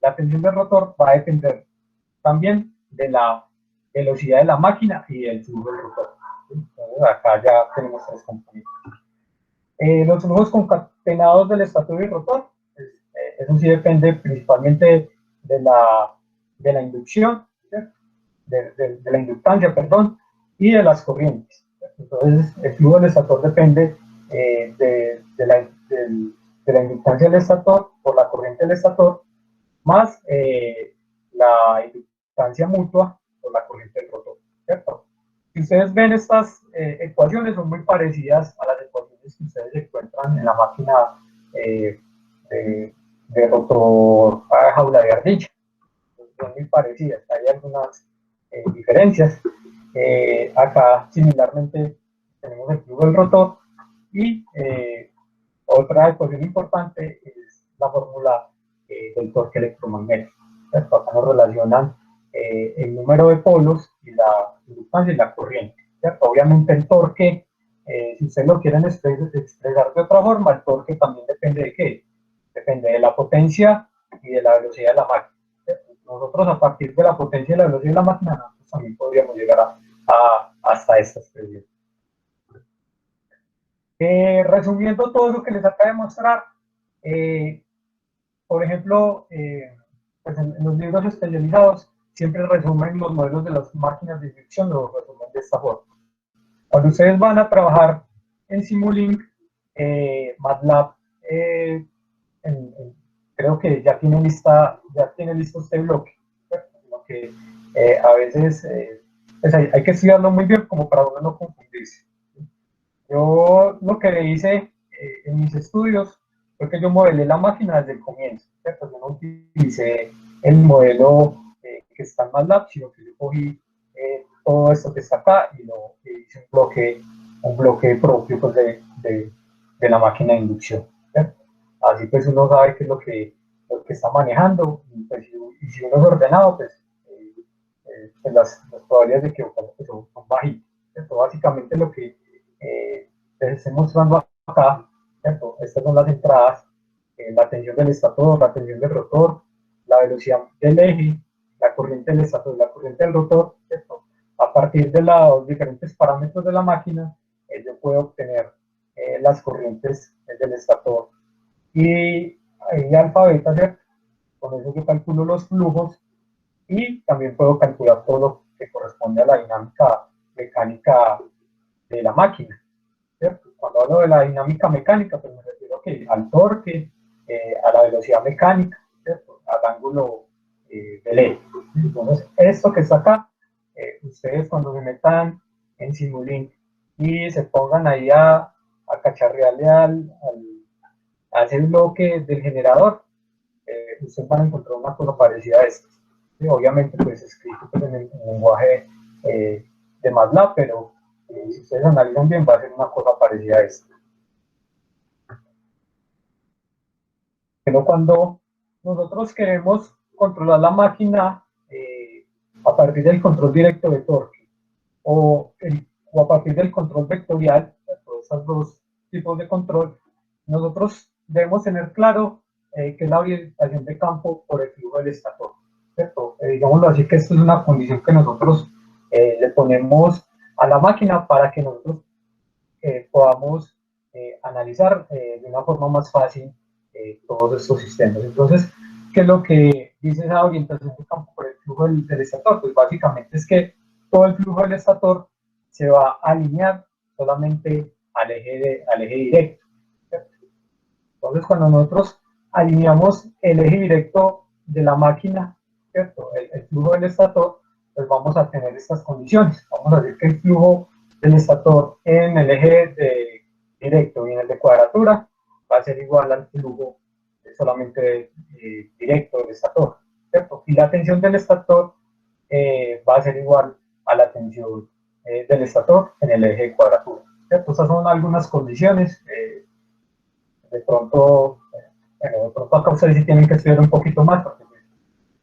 A: la tensión del rotor va a depender también de la velocidad de la máquina y del flujo del rotor. Entonces, acá ya tenemos tres componentes. Los flujos concatenados del estator y rotor, pues, eso sí depende principalmente de la inducción, de la inductancia, perdón, y de las corrientes. Entonces, el flujo del estator depende de la inductancia del estator por la corriente del estator, más la inductancia mutua por la corriente del rotor, ¿cierto? Si ustedes ven estas ecuaciones, son muy parecidas a las ecuaciones que ustedes encuentran en la máquina de rotor a jaula de ardilla. Son muy parecidas, hay algunas diferencias. Acá, similarmente, tenemos el flujo del rotor y otra ecuación importante es la fórmula del torque electromagnético. Acá nos relacionan el número de polos y la inductancia y la corriente. ¿Cierto? Obviamente el torque, si ustedes lo quieren expresar de otra forma, el torque también depende de qué? Depende de la potencia y de la velocidad de la máquina. ¿Cierto? Nosotros a partir de la potencia y la velocidad de la máquina, nosotros también podríamos llegar hasta esta expresión. Resumiendo todo lo que les acabo de mostrar, por ejemplo, pues en los libros especializados siempre resumen los modelos de las máquinas de inducción, los resumen de esta forma. Cuando ustedes van a trabajar en Simulink, MATLAB, creo que ya tiene listo este bloque, ¿cierto? Que a veces pues hay que estudiarlo muy bien como para uno no confundirse. Yo lo que hice en mis estudios porque yo modelé la máquina desde el comienzo, ¿cierto? Yo no utilicé el modelo que está en MATLAB, sino que yo cogí todo esto que está acá y lo hice un bloque propio pues, de la máquina de inducción, ¿cierto? Así pues uno sabe qué es lo que está manejando, y, pues, y si uno es ordenado, pues, pues las probabilidades de equivocarse pues, son bajitas, ¿cierto? Básicamente lo que les estoy mostrando acá, ¿cierto? Estas son las entradas, la tensión del estator, la tensión del rotor, la velocidad del eje, la corriente del estator y la corriente del rotor, ¿cierto? A partir de los diferentes parámetros de la máquina, yo puedo obtener las corrientes del estator y alfa, beta, ¿cierto? Con eso yo calculo los flujos y también puedo calcular todo lo que corresponde a la dinámica mecánica de la máquina, ¿cierto? Cuando hablo de la dinámica mecánica, pues me refiero al torque, a la velocidad mecánica, ¿cierto? Al ángulo del eje. Entonces, esto que está acá, ustedes cuando se metan en Simulink y se pongan ahí a cacharrearle a ese bloque del generador, ustedes van a encontrar una cosa parecida a esto. ¿Sí? Obviamente, pues escrito pues, en el lenguaje de MATLAB, pero si ustedes analizan bien, va a ser una cosa parecida a esto. Pero cuando nosotros queremos controlar la máquina a partir del control directo de torque o a partir del control vectorial, todos esos dos tipos de control, nosotros debemos tener claro que es la orientación de campo por el flujo del estator, ¿cierto? Digámoslo así, que esto es una condición que nosotros le ponemos a la máquina para que nosotros podamos analizar de una forma más fácil todos estos sistemas. Entonces, ¿qué es lo que dice esa orientación de campo por el flujo del estator? Pues básicamente es que todo el flujo del estator se va a alinear solamente al eje directo, ¿cierto? Entonces, cuando nosotros alineamos el eje directo de la máquina, ¿cierto? El flujo del estator, pues vamos a tener estas condiciones. Vamos a decir que el flujo del estator en el eje directo y en el de cuadratura va a ser igual al flujo solamente directo del estator, ¿cierto? Y la tensión del estator va a ser igual a la tensión del estator en el eje de cuadratura, ¿cierto? Estas son algunas condiciones. De pronto acá ustedes sí tienen que estudiar un poquito más, porque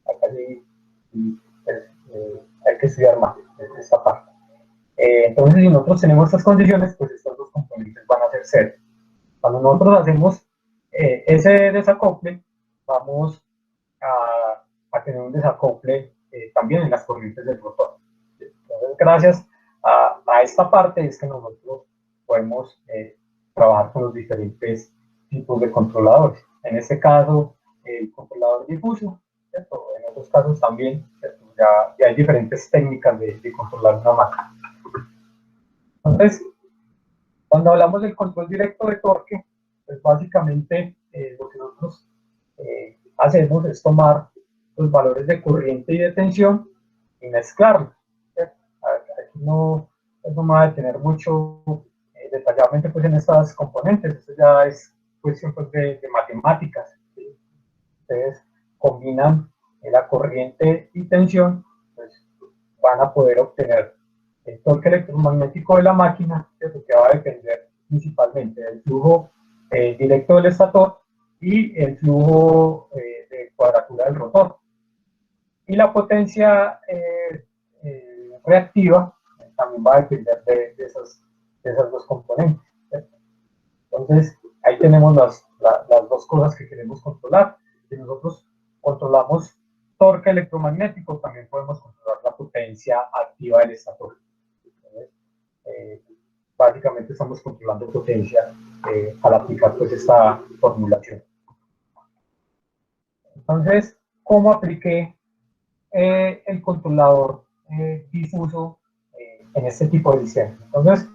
A: acá sí hay que estudiar más esta parte. Entonces, si nosotros tenemos estas condiciones, pues estos dos componentes van a ser cero. Cuando nosotros hacemos ese desacople, vamos a tener un desacople también en las corrientes del rotor. Entonces, gracias a esta parte es que nosotros podemos trabajar con los diferentes tipos de controladores. En este caso, el controlador difuso, ¿cierto? En otros casos también, ya hay diferentes técnicas de controlar una máquina. Entonces, cuando hablamos del control directo de torque, pues básicamente lo que nosotros hacemos es tomar los valores de corriente y de tensión y mezclarlos. Aquí no me va a detener mucho detalladamente pues, en estas componentes, esto ya es cuestión pues, de matemáticas. ¿Sí? Ustedes combinan la corriente y tensión, pues van a poder obtener el torque electromagnético de la máquina, que va a depender principalmente del flujo directo del estator y el flujo de cuadratura del rotor. Y la potencia reactiva también va a depender de esas dos componentes. ¿Cierto? Entonces, ahí tenemos las dos cosas que queremos controlar. Si nosotros controlamos torque electromagnético, también podemos controlar la potencia activa del estator. Entonces, básicamente estamos controlando potencia al aplicar pues, esta formulación. Entonces, ¿cómo apliqué el controlador difuso en este tipo de sistemas? Entonces,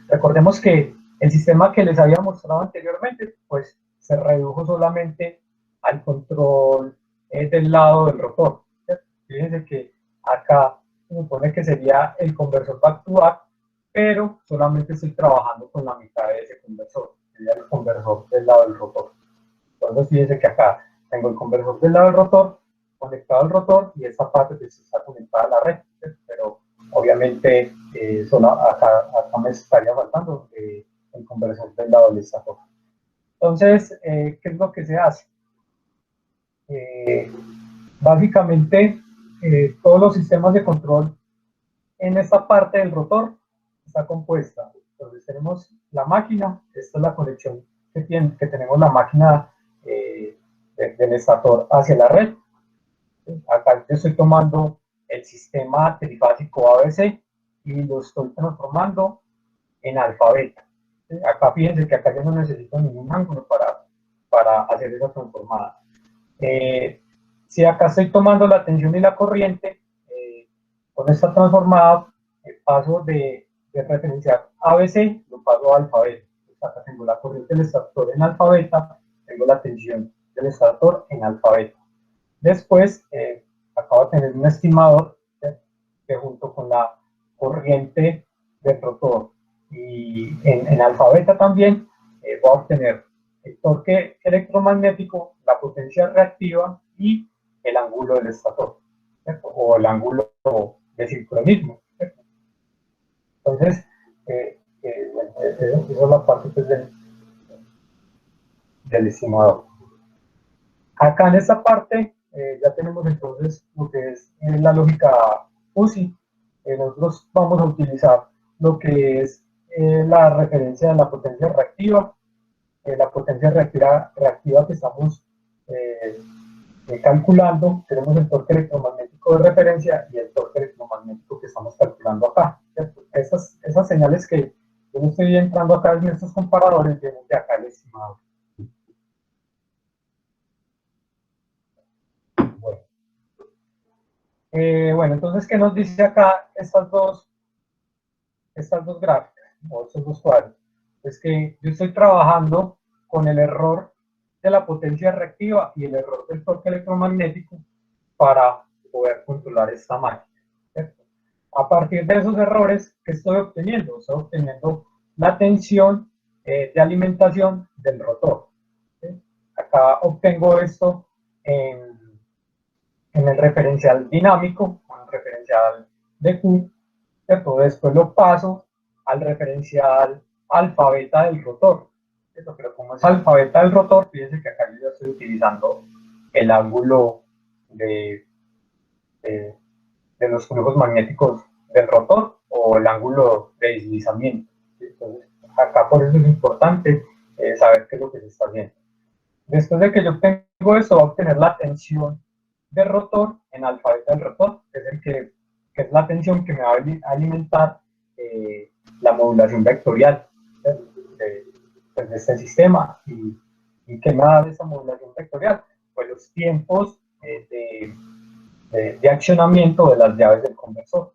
A: recordemos que el sistema que les había mostrado anteriormente, pues se redujo solamente al control del lado del rotor. ¿Cierto? Fíjense que acá se supone que sería el conversor back-to-back, pero solamente estoy trabajando con la mitad de ese conversor, sería el conversor del lado del rotor. Entonces fíjense que acá tengo el conversor del lado del rotor, conectado al rotor, y esta parte pues está conectada a la red, pero obviamente solo acá me estaría faltando el conversor del lado del estator. Entonces, ¿qué es lo que se hace? Básicamente, todos los sistemas de control en esta parte del rotor está compuesta. Entonces tenemos la máquina, esta es la conexión que tenemos la máquina del estator hacia la red. Acá yo estoy tomando el sistema trifásico ABC y lo estoy transformando en alfa beta. Acá fíjense que acá yo no necesito ningún ángulo para hacer esa transformada. Si acá estoy tomando la tensión y la corriente, con esta transformada paso de referenciar ABC, lo paso a alfa beta. Acá tengo la corriente del estator en alfa beta, tengo la tensión del estator en alfa beta. Después, acabo de tener un estimador que junto con la corriente del rotor y en alfa beta también voy a obtener el torque electromagnético, la potencia reactiva y el ángulo del estator, ¿cierto? O el ángulo de sincronismo, ¿cierto? Entonces, esa es la parte pues, del estimador. Acá en esta parte ya tenemos entonces lo que es la lógica UCI. Nosotros vamos a utilizar lo que es la referencia de la potencia reactiva. La potencia reactiva que estamos calculando, tenemos el torque electromagnético de referencia y el torque electromagnético que estamos calculando acá. Esas señales que yo no estoy entrando acá en estos comparadores, vienen de acá el estimador. Bueno, entonces, ¿qué nos dice acá estas dos gráficas o estos dos cuadros? Es que yo estoy trabajando con el error de la potencia reactiva y el error del torque electromagnético para poder controlar esta máquina, ¿cierto? A partir de esos errores, ¿qué estoy obteniendo? Estoy obteniendo la tensión de alimentación del rotor, ¿sí? Acá obtengo esto en el referencial dinámico, en el referencial de Q, ¿cierto? Después lo paso al referencial alfa beta del rotor, ¿cierto? Pero como es alfa beta del rotor, fíjense que acá yo ya estoy utilizando el ángulo de los flujos magnéticos del rotor o el ángulo de deslizamiento, ¿sí? Entonces, acá por eso es importante saber qué es lo que se está haciendo. Después de que yo obtengo eso, voy a obtener la tensión del rotor en alfa beta del rotor, que es la tensión que me va a alimentar la modulación vectorial de este sistema. ¿Y qué me da esa modulación vectorial? Pues los tiempos de accionamiento de las llaves del conversor.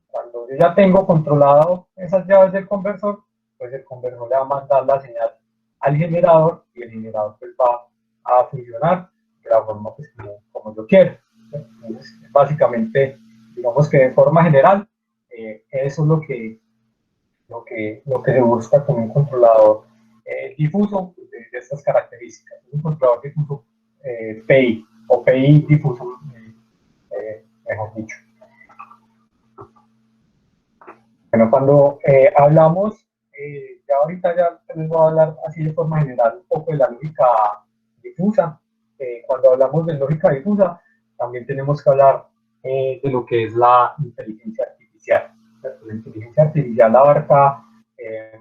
A: Cuando yo ya tengo controlado esas llaves del conversor, pues el conversor le va a mandar la señal al generador y el generador pues va a funcionar de la forma pues, como yo quiero. Entonces, básicamente, digamos que de forma general, eso es lo que se busca con un controlador difuso de estas características. Un controlador difuso PI o PI difuso, mejor dicho. Bueno, cuando hablamos, ya ahorita ya les voy a hablar así de forma general un poco de la lógica difusa. Cuando hablamos de lógica difusa, también tenemos que hablar de lo que es la inteligencia artificial. La inteligencia artificial abarca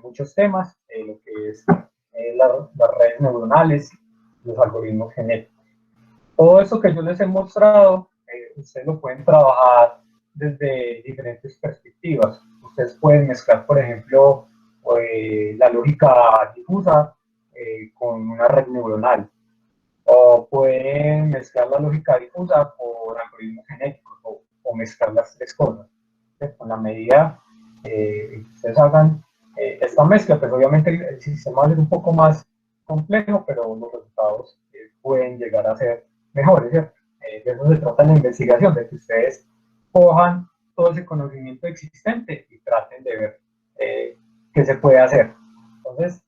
A: muchos temas, lo que es las redes neuronales, los algoritmos genéticos. Todo eso que yo les he mostrado, ustedes lo pueden trabajar desde diferentes perspectivas. Ustedes pueden mezclar, por ejemplo, la lógica difusa con una red neuronal, o pueden mezclar la lógica difusa con algoritmos genéticos, o mezclar las tres cosas. Con la medida que ustedes hagan esta mezcla, pues obviamente el sistema va a ser un poco más complejo, pero los resultados pueden llegar a ser mejores, ¿cierto? De eso se trata la investigación, de que ustedes cojan todo ese conocimiento existente y traten de ver qué se puede hacer. Entonces,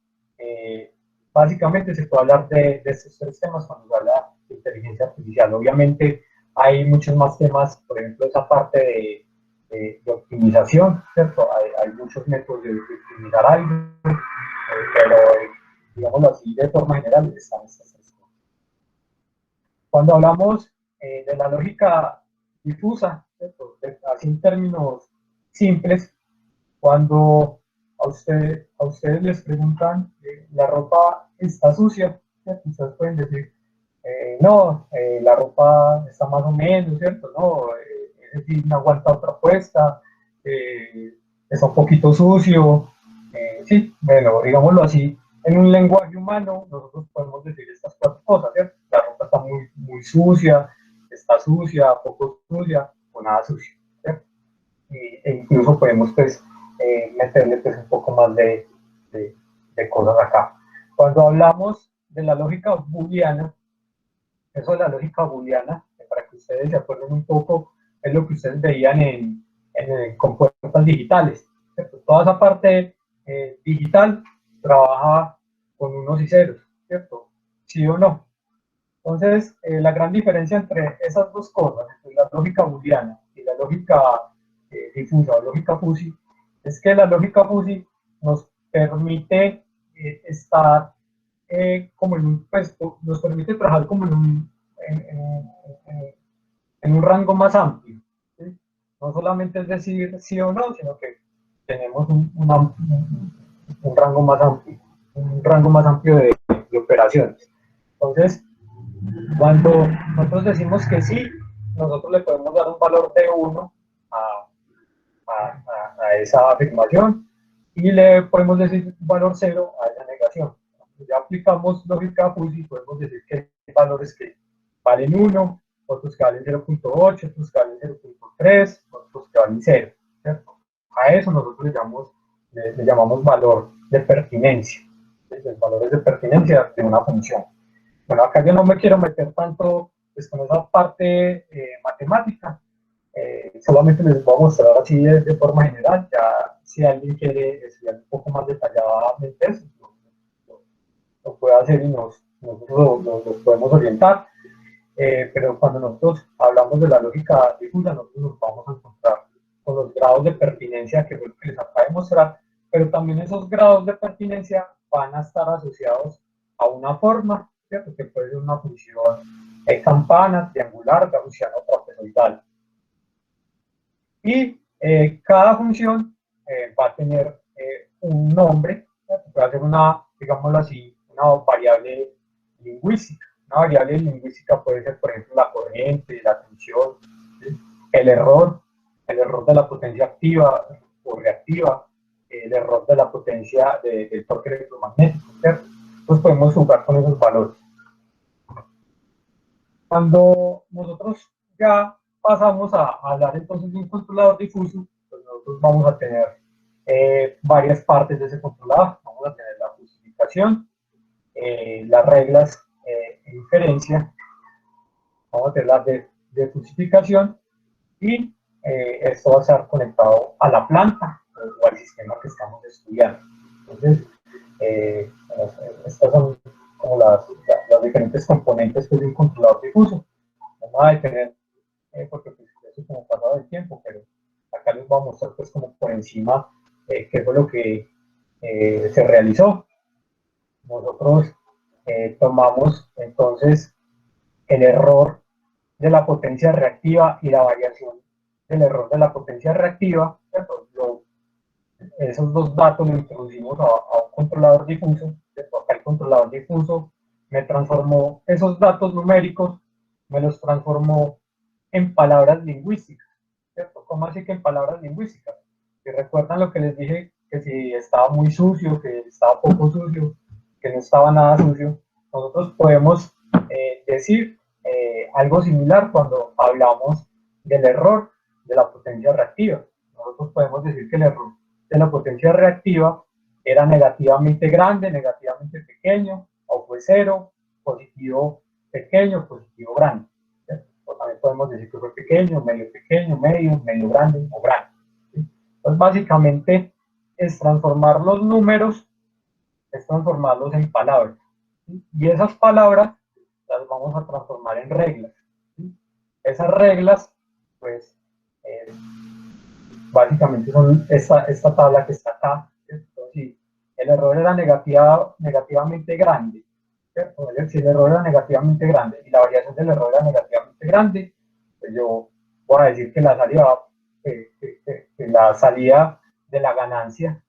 A: básicamente se puede hablar de estos tres temas cuando se habla de inteligencia artificial. Obviamente hay muchos más temas, por ejemplo, esa parte de optimización, ¿cierto? Hay muchos métodos de optimizar algo, pero digámoslo así, de forma general están estas tres cosas. Cuando hablamos de la lógica difusa, ¿cierto? Así en términos simples, cuando a ustedes les preguntan, ¿la ropa está sucia? ¿Cierto? Ustedes pueden decir, no, la ropa está más o menos, ¿cierto? No, es decir, no aguanta otra puesta, está un poquito sucio, sí, bueno, digámoslo así, en un lenguaje humano nosotros podemos decir estas cuatro cosas, ¿cierto? La ropa está muy sucia, está sucia, poco sucia o nada sucia, ¿cierto? E incluso podemos pues meterle pues un poco más de cosas acá. Cuando hablamos de la lógica booleana, eso de la lógica booleana, para que ustedes se acuerden un poco, es lo que ustedes veían en compuertas digitales, ¿cierto? Toda esa parte digital trabaja con unos y ceros, ¿cierto? ¿Sí o no? Entonces, la gran diferencia entre esas dos cosas, entre la lógica booleana y la lógica difusa o lógica fuzzy, es que la lógica fuzzy nos permite estar como en un puesto, nos permite trabajar como en un rango más amplio, ¿sí? No solamente es decir sí o no, sino que tenemos un rango más amplio de operaciones. Entonces, cuando nosotros decimos que sí, nosotros le podemos dar un valor de 1 a esa afirmación y le podemos decir un valor 0 a esa negación. Cuando ya aplicamos lógica fuzzy, podemos decir que hay valores que valen 1, otros que valen 0.8, otros que valen 0.3, otros que valen 0, ¿cierto? A eso nosotros le llamamos valor de pertinencia, los valores de pertinencia de una función. Bueno, acá yo no me quiero meter tanto pues, con esa parte matemática, solamente les voy a mostrar así de forma general, ya si alguien quiere estudiar un poco más detalladamente eso, lo puede hacer y nosotros los podemos orientar, pero cuando nosotros hablamos de la lógica difusa, nosotros nos vamos a encontrar con los grados de pertinencia que fue lo que les acabo de mostrar, pero también esos grados de pertinencia van a estar asociados a una forma, ¿cierto? Que puede ser una función campana, triangular, gaussiana o trapezoidal. Y cada función va a tener un nombre, ¿cierto? Puede ser una, digámoslo así, una variable lingüística. Una variable lingüística puede ser, por ejemplo, la corriente, la tensión, ¿sí? el error de la potencia activa o reactiva, el error de la potencia del torque electromagnético, ¿cierto? Entonces podemos jugar con esos valores. Cuando nosotros ya pasamos a hablar entonces de un controlador difuso, pues nosotros vamos a tener varias partes de ese controlador. Vamos a tener la justificación, las reglas de inferencia, vamos a tener las de justificación y esto va a estar conectado a la planta o al sistema que estamos estudiando. Entonces, estas son como las diferentes componentes de un controlador difuso. Vamos a detener, porque pues, eso es como pasado el tiempo, pero acá les voy a mostrar pues como por encima qué fue lo que se realizó. Nosotros tomamos entonces el error de la potencia reactiva y la variación del error de la potencia reactiva, esos dos datos los introducimos a un controlador difuso, acá el controlador difuso me transformó esos datos numéricos, me los transformó en palabras lingüísticas, ¿cierto? ¿Cómo así que en palabras lingüísticas? Si recuerdan lo que les dije, que si estaba muy sucio, que estaba poco sucio, que no estaba nada sucio, nosotros podemos decir algo similar cuando hablamos del error de la potencia reactiva. Nosotros podemos decir que el error de la potencia reactiva era negativamente grande, negativamente pequeño, o fue cero, positivo pequeño, positivo grande. O también podemos decir que fue pequeño, medio grande o grande. ¿Sí? Entonces, básicamente es transformar los números, es transformarlos en palabras. ¿sí? Y esas palabras las vamos a transformar en reglas, ¿sí? Esas reglas, pues, básicamente son esta tabla que está acá, ¿cierto? Si el error era negativamente grande, ¿cierto? Si el error era negativamente grande y la variación del error era negativamente grande, pues yo voy a decir que la salida de la ganancia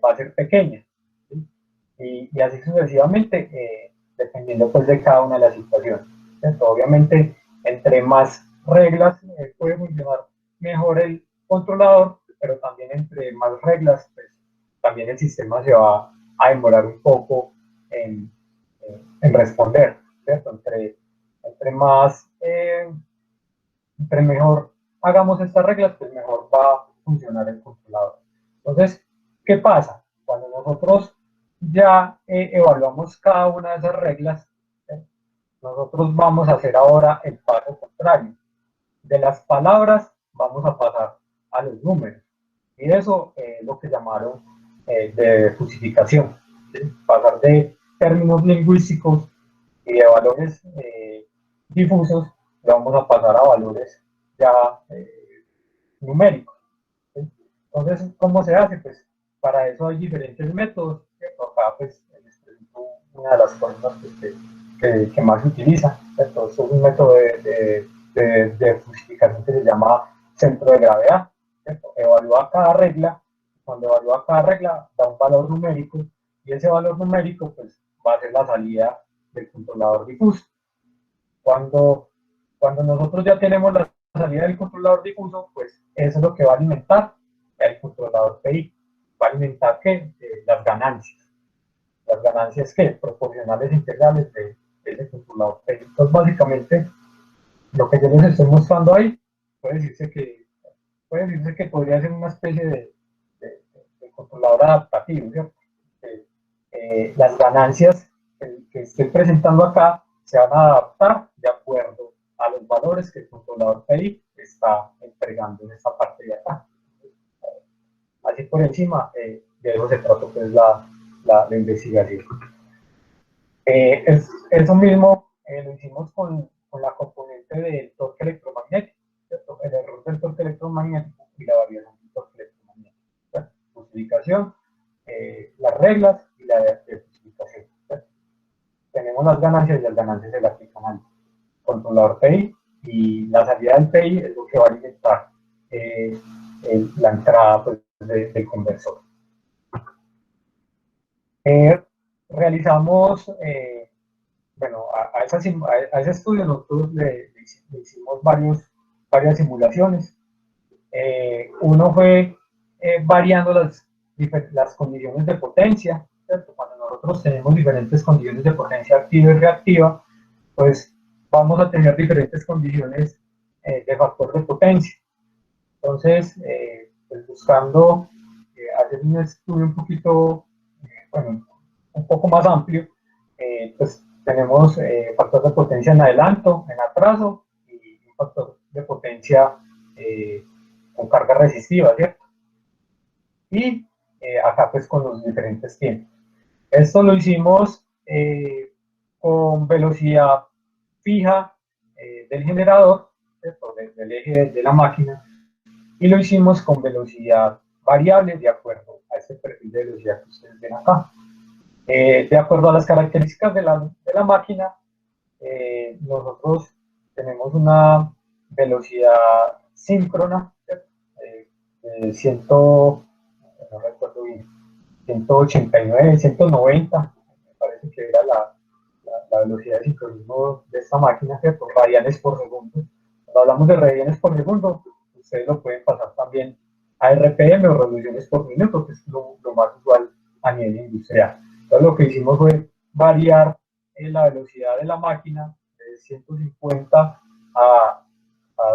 A: va a ser pequeña, ¿sí? Y así sucesivamente, dependiendo pues de cada una de las situaciones, ¿cierto? Obviamente, entre más reglas puede funcionar mejor el controlador, pero también entre más reglas, pues también el sistema se va a demorar un poco en responder, ¿cierto? Entre mejor hagamos estas reglas, pues mejor va a funcionar el controlador. Entonces, ¿qué pasa? Cuando nosotros ya evaluamos cada una de esas reglas, nosotros vamos a hacer ahora el paso contrario. De las palabras vamos a pasar a los números. Y eso es lo que llamaron de fusificación. ¿Sí? Pasar de términos lingüísticos y de valores difusos, lo vamos a pasar a valores ya numéricos. ¿Sí? Entonces, ¿cómo se hace? Pues para eso hay diferentes métodos. ¿Cierto? Acá pues les presento una de las formas que más se utiliza. ¿Cierto? Esto es un método de fusificación que se llama centro de gravedad. ¿Cierto? Evalúa cada regla. Cuando evalúa cada regla da un valor numérico y ese valor numérico pues va a ser la salida del controlador difuso. Cuando nosotros ya tenemos la salida del controlador difuso, pues eso es lo que va a alimentar el controlador PI. Va a alimentar ¿qué? Las ganancias. Las ganancias ¿qué? Proporcionales integrales de ese controlador PI. Entonces, básicamente, lo que yo les estoy mostrando ahí, puede decirse que podría ser una especie de controlador adaptativo, ¿cierto? Las ganancias que estoy presentando acá se van a adaptar de acuerdo a los valores que el controlador PI está entregando en esta parte de acá. Así por encima, de eso se trata pues la investigación. Eso mismo lo hicimos con la componente del torque electromagnético, ¿cierto? El error del torque electromagnético y la variación del torque electromagnético. ¿Cierto? Fusificación, las reglas y la de fusificación. ¿Cierto? Tenemos las ganancias y las ganancias se le aplican al controlador PI y la salida del PI es lo que va a alimentar la entrada pues, del conversor. Realizamos, bueno, a ese estudio nosotros le hicimos varias simulaciones. Uno fue variando las condiciones de potencia, ¿cierto? Cuando nosotros tenemos diferentes condiciones de potencia activa y reactiva, pues vamos a tener diferentes condiciones de factor de potencia. Entonces, pues buscando hacer un estudio un poquito, bueno, un poco más amplio, pues tenemos factor de potencia en adelanto, en atraso y un factor de potencia con carga resistiva, ¿cierto? Y acá pues con los diferentes tiempos. Esto lo hicimos con velocidad fija del generador, ¿cierto? Del eje de la máquina, y lo hicimos con velocidad variable de acuerdo a este perfil de velocidad que ustedes ven acá. De acuerdo a las características de la máquina, nosotros tenemos una velocidad síncrona, de 189, 190, me parece que era la velocidad de sincronismo de esta máquina, ¿cierto? Radianes por segundo. Cuando hablamos de radianes por segundo, ustedes lo pueden pasar también a RPM o revoluciones por minuto, que es lo más usual a nivel industrial. Entonces lo que hicimos fue variar la velocidad de la máquina de 150 a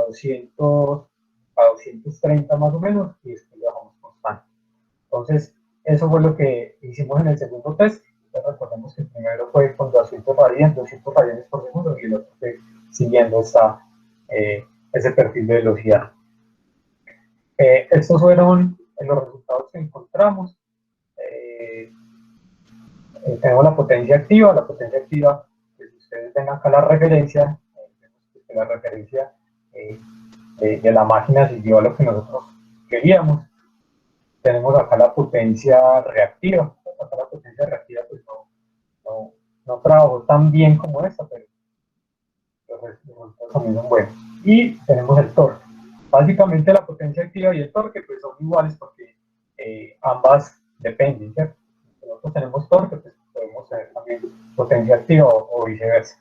A: 230 más o menos, y después lo dejamos constante. Entonces, eso fue lo que hicimos en el segundo test. Entonces, recordemos que el primero fue con 200 radianes por segundo, y el otro fue siguiendo ese perfil de velocidad. Estos fueron los resultados que encontramos. tenemos la potencia activa. La potencia activa, pues ustedes ven acá la referencia, la referencia de la máquina siguió a lo que nosotros queríamos. Tenemos acá la potencia reactiva. Acá la potencia reactiva pues no trabajó tan bien como esta, pero los resultados también son buenos. Y tenemos el torque. Básicamente la potencia activa y el torque pues son iguales porque ambas dependen, ¿cierto? Si nosotros tenemos torque, pues podemos tener también potencia activa o viceversa.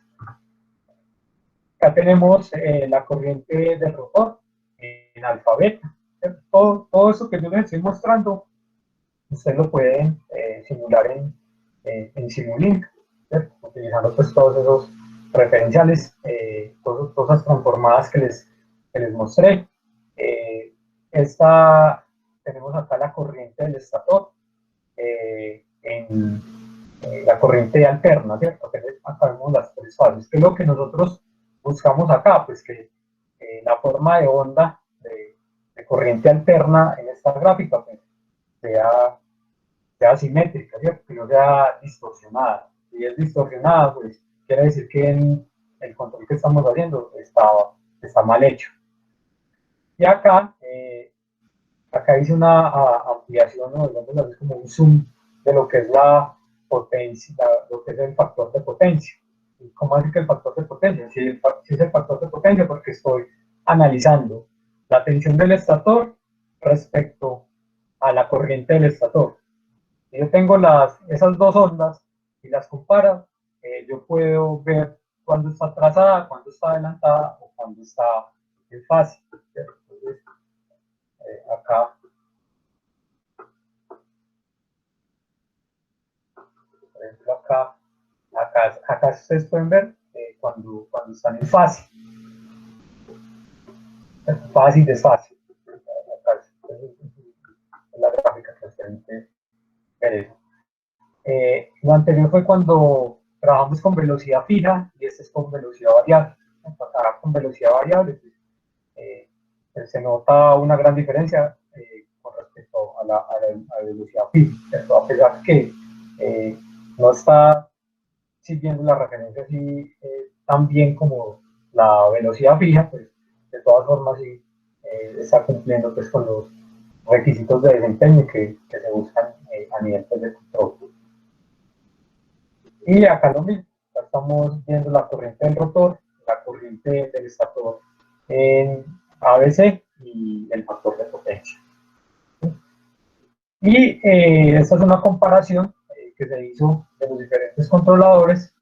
A: Acá tenemos la corriente del rotor en alfa beta. Todo eso que yo les estoy mostrando, ustedes lo pueden simular en Simulink, ¿cierto? Utilizando pues todos esos referenciales, todas esas transformadas que les mostré. Tenemos acá la corriente del estator en la corriente alterna, ¿cierto? Acá vemos las tres fases. ¿Qué es lo que nosotros buscamos acá? Pues que la forma de onda de corriente alterna en esta gráfica pues, sea simétrica, ¿cierto? Que no sea distorsionada. Si es distorsionada, pues quiere decir que el control que estamos haciendo está mal hecho. Y acá hice una ampliación, ¿no? Digamos, es como un zoom de lo que es la potencia, lo que es el factor de potencia. ¿Y cómo hace que el factor de potencia? Si es el factor de potencia, porque estoy analizando la tensión del estator respecto a la corriente del estator. Si yo tengo esas dos ondas y las comparo, yo puedo ver cuándo está atrasada, cuándo está adelantada o cuándo está en fase. Entonces, acá, por ejemplo, acá ustedes pueden ver cuando están en fase y desfase. Acá es la gráfica que ustedes ver eso. Lo anterior fue cuando trabajamos con velocidad fija y este es con velocidad variable. Acá con velocidad variable pues, se nota una gran diferencia con respecto a la velocidad fija, ¿cierto? A pesar que no está siguiendo la referencia así tan bien como la velocidad fija, pues de todas formas sí está cumpliendo pues, con los requisitos de desempeño que se buscan a nivel pues, de control. Y acá lo mismo, ya estamos viendo la corriente del rotor, la corriente del estator en ABC y el factor de potencia. Y esta es una comparación que se hizo de los diferentes controladores,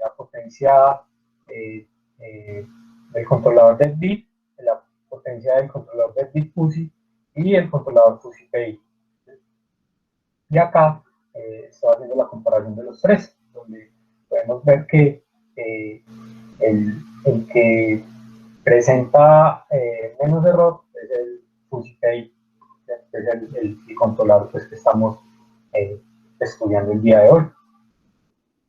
A: la potencia del controlador del bit, la potencia del controlador del bit fuzzy y el controlador fuzzy PI. Y acá estaba haciendo la comparación de los tres, donde podemos ver que el que presenta menos error es el fuzzy PI, que es el controlador pues, que estamos estudiando el día de hoy.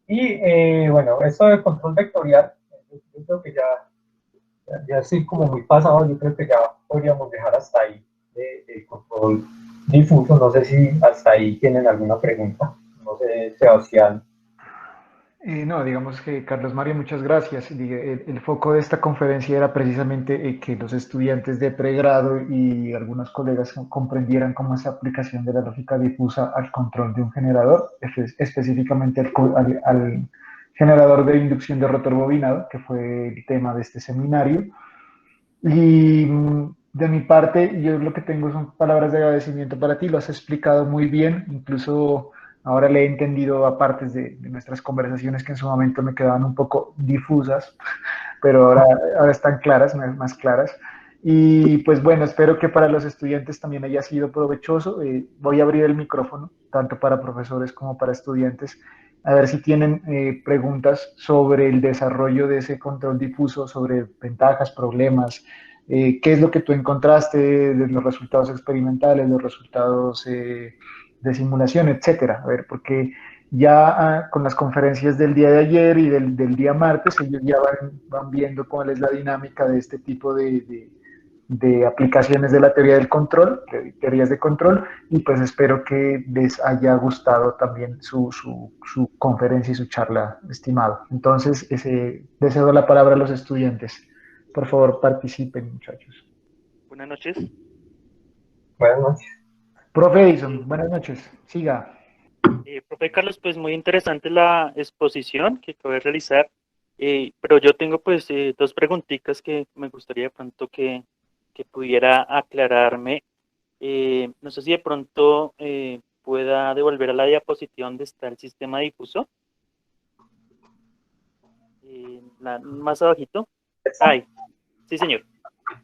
A: Y bueno, esto de control vectorial, yo creo que ya estoy como muy pasado, yo creo que ya podríamos dejar hasta ahí de control difuso. No sé si hasta ahí tienen alguna pregunta, no sé, Sebastián.
B: No, digamos que Carlos Mario, muchas gracias. El foco de esta conferencia era precisamente que los estudiantes de pregrado y algunos colegas comprendieran cómo es la aplicación de la lógica difusa al control de un generador, específicamente al generador de inducción de rotor bobinado, que fue el tema de este seminario. Y de mi parte, yo lo que tengo son palabras de agradecimiento para ti, lo has explicado muy bien, incluso ahora le he entendido a partes de nuestras conversaciones que en su momento me quedaban un poco difusas, pero ahora están claras, más claras. Y pues bueno, espero que para los estudiantes también haya sido provechoso. Voy a abrir el micrófono, tanto para profesores como para estudiantes, a ver si tienen preguntas sobre el desarrollo de ese control difuso, sobre ventajas, problemas, qué es lo que tú encontraste de los resultados experimentales, los resultados de simulación, etcétera. A ver, porque ya con las conferencias del día de ayer y del día martes, ellos ya van viendo cuál es la dinámica de este tipo de de aplicaciones de la teoría del control, de teorías de control, y pues espero que les haya gustado también su conferencia y su charla, estimado. Entonces, le cedo la palabra a los estudiantes. Por favor, participen, muchachos.
E: Buenas noches.
A: Buenas noches.
B: Profe Edison, buenas noches. Siga.
E: Profe Carlos, pues muy interesante la exposición que acabo de realizar, pero yo tengo pues dos preguntitas que me gustaría de pronto que pudiera aclararme. No sé si de pronto pueda devolver a la diapositiva donde está el sistema difuso. Más abajito. Ahí, sí señor.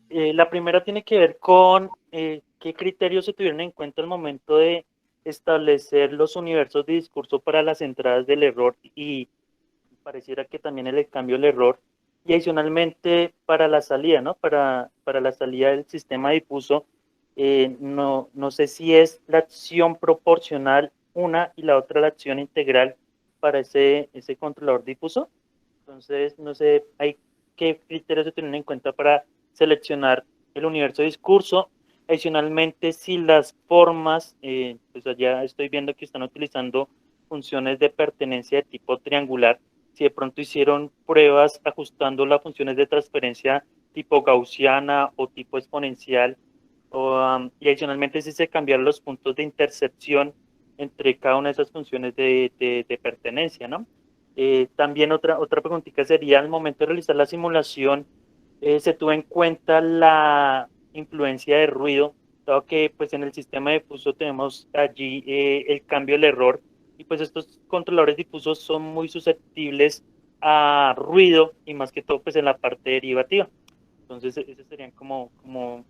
E: La primera tiene que ver con qué criterios se tuvieron en cuenta al momento de establecer los universos de discurso para las entradas del error y pareciera que también el cambio del error y adicionalmente para la salida, ¿no? Para la salida del sistema difuso, no sé si es la acción proporcional una y la otra la acción integral para ese controlador difuso. Entonces, no sé, hay qué criterios se tienen en cuenta para seleccionar el universo de discurso. Adicionalmente, si las formas, pues allá estoy viendo que están utilizando funciones de pertenencia de tipo triangular, si de pronto hicieron pruebas ajustando las funciones de transferencia tipo gaussiana o tipo exponencial, y adicionalmente si se cambiaron los puntos de intercepción entre cada una de esas funciones de pertenencia, ¿no? También otra preguntita sería, al momento de realizar la simulación, ¿se tuvo en cuenta la influencia de ruido? Dado que pues, en el sistema difuso tenemos allí el cambio del error, y pues estos controladores difusos son muy susceptibles a ruido, y más que todo pues, en la parte derivativa. Entonces, esas serían como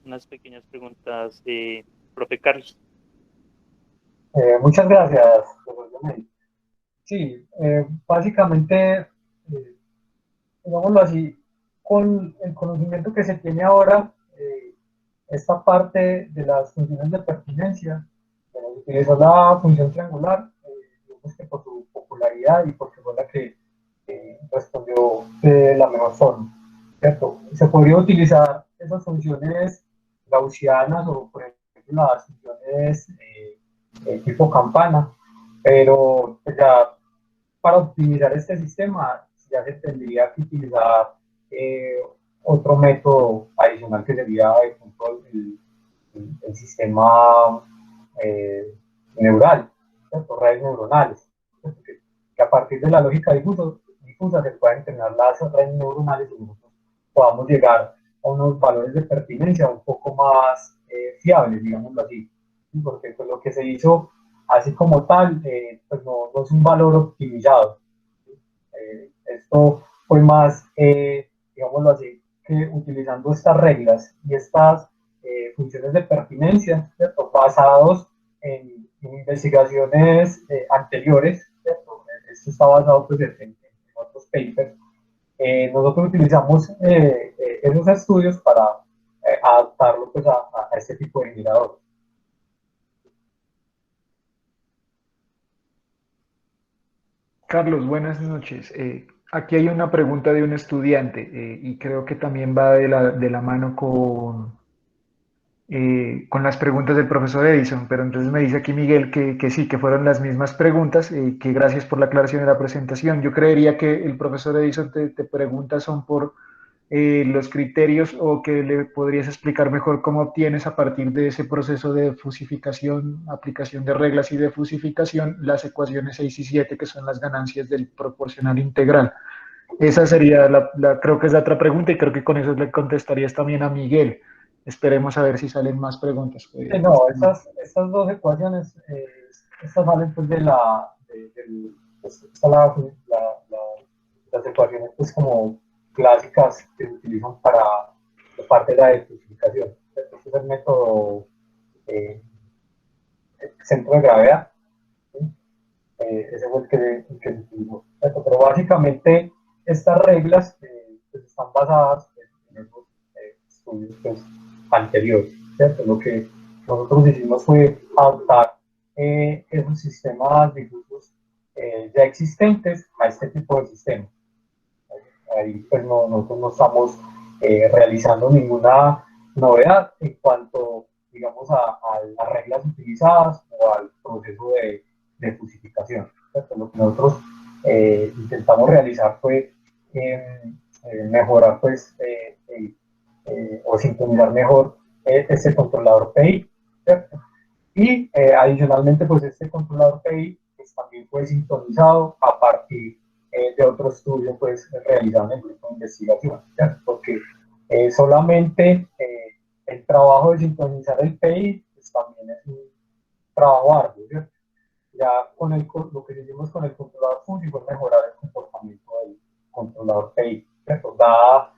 E: unas pequeñas preguntas, profe Carlos.
A: Muchas gracias, profesor Jonay. Sí, básicamente, digámoslo así, con el conocimiento que se tiene ahora, esta parte de las funciones de pertinencia, se utilizó la función triangular, digamos que por su popularidad y porque fue la que respondió de la mejor forma, ¿cierto? Se podría utilizar esas funciones gaussianas o, por ejemplo, las funciones tipo campana, pero pues, ya para optimizar este sistema ya se tendría que utilizar eh, otro método adicional que sería el sistema neural, ¿cierto? Redes neuronales, ¿cierto? Que a partir de la lógica difusa se pueden entrenar las redes neuronales y nosotros podamos llegar a unos valores de pertinencia un poco más fiables, digámoslo así, ¿sí? Porque pues, lo que se hizo así como tal, pues no es un valor optimizado. Esto fue más, digámoslo así, que utilizando estas reglas y estas funciones de pertinencia, ¿cierto? Basados en investigaciones anteriores, ¿cierto? Esto está basado pues, en otros papers. Nosotros utilizamos esos estudios para adaptarlo pues, a este tipo de mirador.
B: Carlos, buenas noches. Aquí hay una pregunta de un estudiante y creo que también va de la mano con las preguntas del profesor Edison, pero entonces me dice aquí Miguel que sí, que fueron las mismas preguntas, que gracias por la aclaración de la presentación. Yo creería que el profesor Edison te pregunta son por los criterios o que le podrías explicar mejor cómo obtienes a partir de ese proceso de fusificación, aplicación de reglas y de fusificación, las ecuaciones 6 y 7 que son las ganancias del proporcional integral. Esa sería, creo que es la otra pregunta y creo que con eso le contestarías también a Miguel. Esperemos a ver si salen más preguntas.
A: No, estas dos ecuaciones, estas salen pues pues, las ecuaciones pues como clásicas que se utilizan para la parte de la identificación. Este es el método centro de gravedad, ¿sí? Ese fue el que se utilizó. Pero básicamente estas reglas pues están basadas en esos estudios pues, anteriores, ¿cierto? Lo que nosotros hicimos fue adaptar esos sistemas difusos ya existentes a este tipo de sistemas. Ahí pues nosotros no estamos realizando ninguna novedad en cuanto, digamos, a las reglas utilizadas o al proceso de fusificación. ¿Cierto? Lo que nosotros intentamos realizar fue mejorar, pues, o sintonizar mejor este controlador PI, ¿cierto? Y adicionalmente, pues este controlador PI pues, también fue sintonizado a partir de otro estudio pues, realizado en el grupo de investigación, ¿cierto? Porque solamente el trabajo de sintonizar el PI pues, también es un trabajo arduo, ¿cierto? Ya con lo que hicimos con el controlador FUSI fue mejorar el comportamiento del controlador PI, ¿cierto? Dada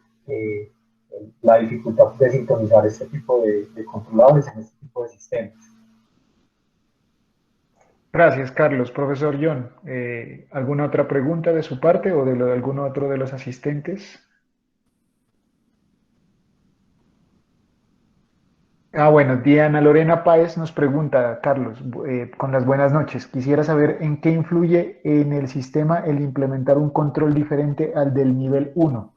A: la dificultad de sintonizar este tipo de controladores en este tipo de sistemas.
B: Gracias, Carlos. Profesor John, ¿alguna otra pregunta de su parte o de algún otro de los asistentes? Bueno, Diana Lorena Páez nos pregunta, Carlos, con las buenas noches. Quisiera saber en qué influye en el sistema el implementar un control diferente al del nivel 1.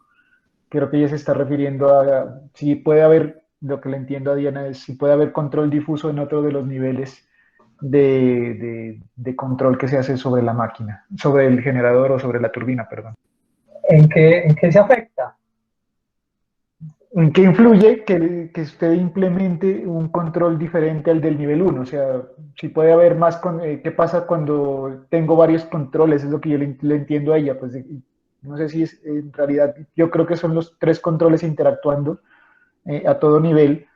B: Creo que ella se está refiriendo a si puede haber, lo que le entiendo a Diana es si puede haber control difuso en otro de los niveles de control que se hace sobre la máquina, sobre el generador o sobre la turbina, perdón.
A: ¿En qué se afecta?
B: ¿En qué influye que usted implemente un control diferente al del nivel 1? O sea, si puede haber más, ¿qué pasa cuando tengo varios controles? Es lo que yo le entiendo a ella. Pues no sé si es, en realidad, yo creo que son los 3 controles interactuando a todo nivel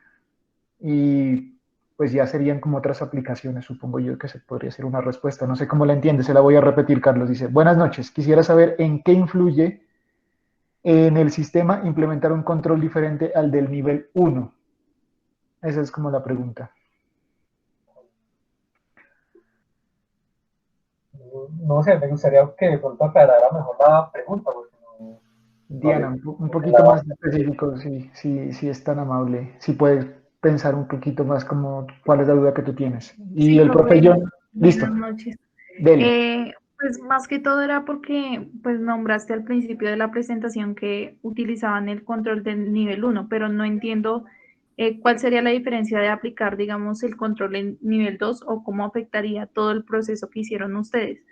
B: y pues ya serían como otras aplicaciones, supongo yo que se podría ser una respuesta. No sé cómo la entiende, se la voy a repetir, Carlos. Dice, buenas noches, quisiera saber en qué influye en el sistema implementar un control diferente al del nivel 1. Esa es como la pregunta.
A: No sé, me gustaría que de pronto aclarara mejor la pregunta. Porque
B: Diana, un poquito más específico, si es tan amable. Si puedes pensar un poquito más como cuál es la duda que tú tienes. Y
F: sí,
B: el profe John, listo.
F: Buenas noches.
B: Dele.
F: Pues más que todo era porque pues nombraste al principio de la presentación que utilizaban el control del nivel 1, pero no entiendo cuál sería la diferencia de aplicar, digamos, el control en nivel 2 o cómo afectaría todo el proceso que hicieron ustedes.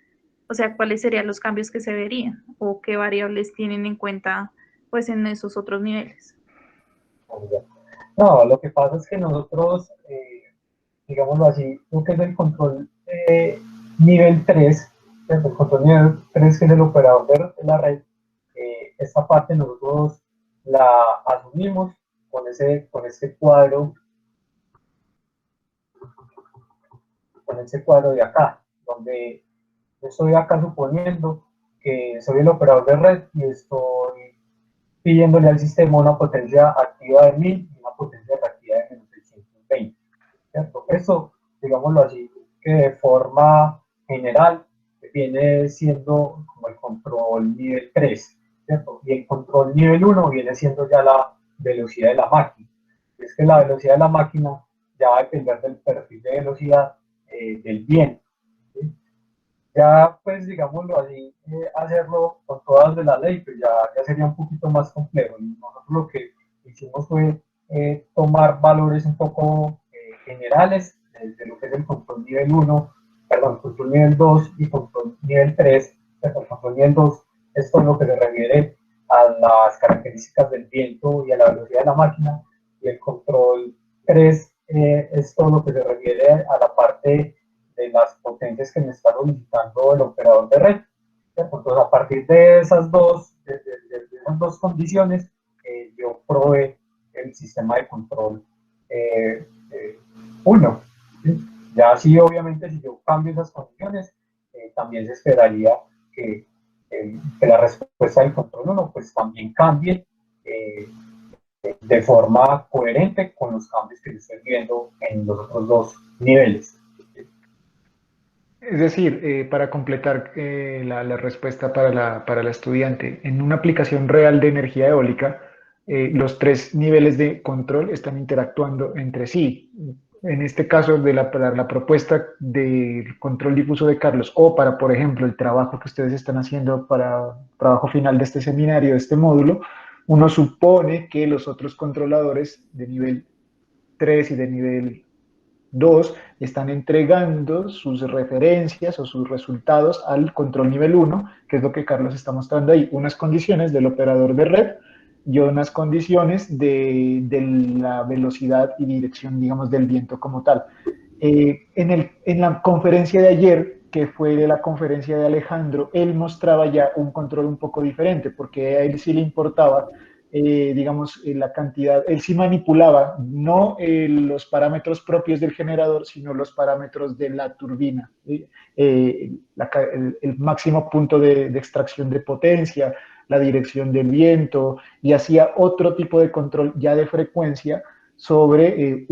F: O sea, cuáles serían los cambios que se verían o qué variables tienen en cuenta pues en esos otros niveles.
A: No, lo que pasa es que nosotros, digámoslo así, lo que es el control nivel 3, el control nivel 3 que es el operador de la red, esta parte nosotros la asumimos con ese cuadro de acá, donde yo estoy acá suponiendo que soy el operador de red y estoy pidiéndole al sistema una potencia activa de 1000 y una potencia reactiva de menos 620, ¿cierto? Eso, digámoslo así, que de forma general viene siendo como el control nivel 3, ¿cierto? Y el control nivel 1 viene siendo ya la velocidad de la máquina. Es que la velocidad de la máquina ya va a depender del perfil de velocidad del viento, ¿sí? Ya, pues, digámoslo así, hacerlo con todas de la ley, pues ya sería un poquito más complejo. Y nosotros lo que hicimos fue tomar valores un poco generales de lo que es el control nivel 1, perdón, control nivel 2 y control nivel 3. El control nivel 2 es todo lo que se refiere a las características del viento y a la velocidad de la máquina, y el control 3 es todo lo que se refiere a la parte de las potencias que me está solicitando el operador de red. Entonces, a partir de esas dos condiciones, yo probé el sistema de control 1. ¿Sí? Ya sí, obviamente, si yo cambio esas condiciones, también se esperaría que la respuesta del control 1 pues también cambie de forma coherente con los cambios que yo estoy viendo en los otros dos niveles.
B: Es decir, para completar la respuesta para la estudiante, en una aplicación real de energía eólica, los 3 niveles de control están interactuando entre sí. En este caso, para la propuesta del control difuso de Carlos, o para, por ejemplo, el trabajo que ustedes están haciendo para trabajo final de este seminario, de este módulo, uno supone que los otros controladores de nivel 3 y de nivel 2 están entregando sus referencias o sus resultados al control nivel 1, que es lo que Carlos está mostrando ahí, unas condiciones del operador de red y unas condiciones de la velocidad y dirección, digamos, del viento como tal. En la conferencia de ayer, que fue de la conferencia de Alejandro, él mostraba ya un control un poco diferente, porque a él sí le importaba, digamos, la cantidad, él sí manipulaba no los parámetros propios del generador, sino los parámetros de la turbina, el máximo punto de extracción de potencia, la dirección del viento, y hacía otro tipo de control ya de frecuencia sobre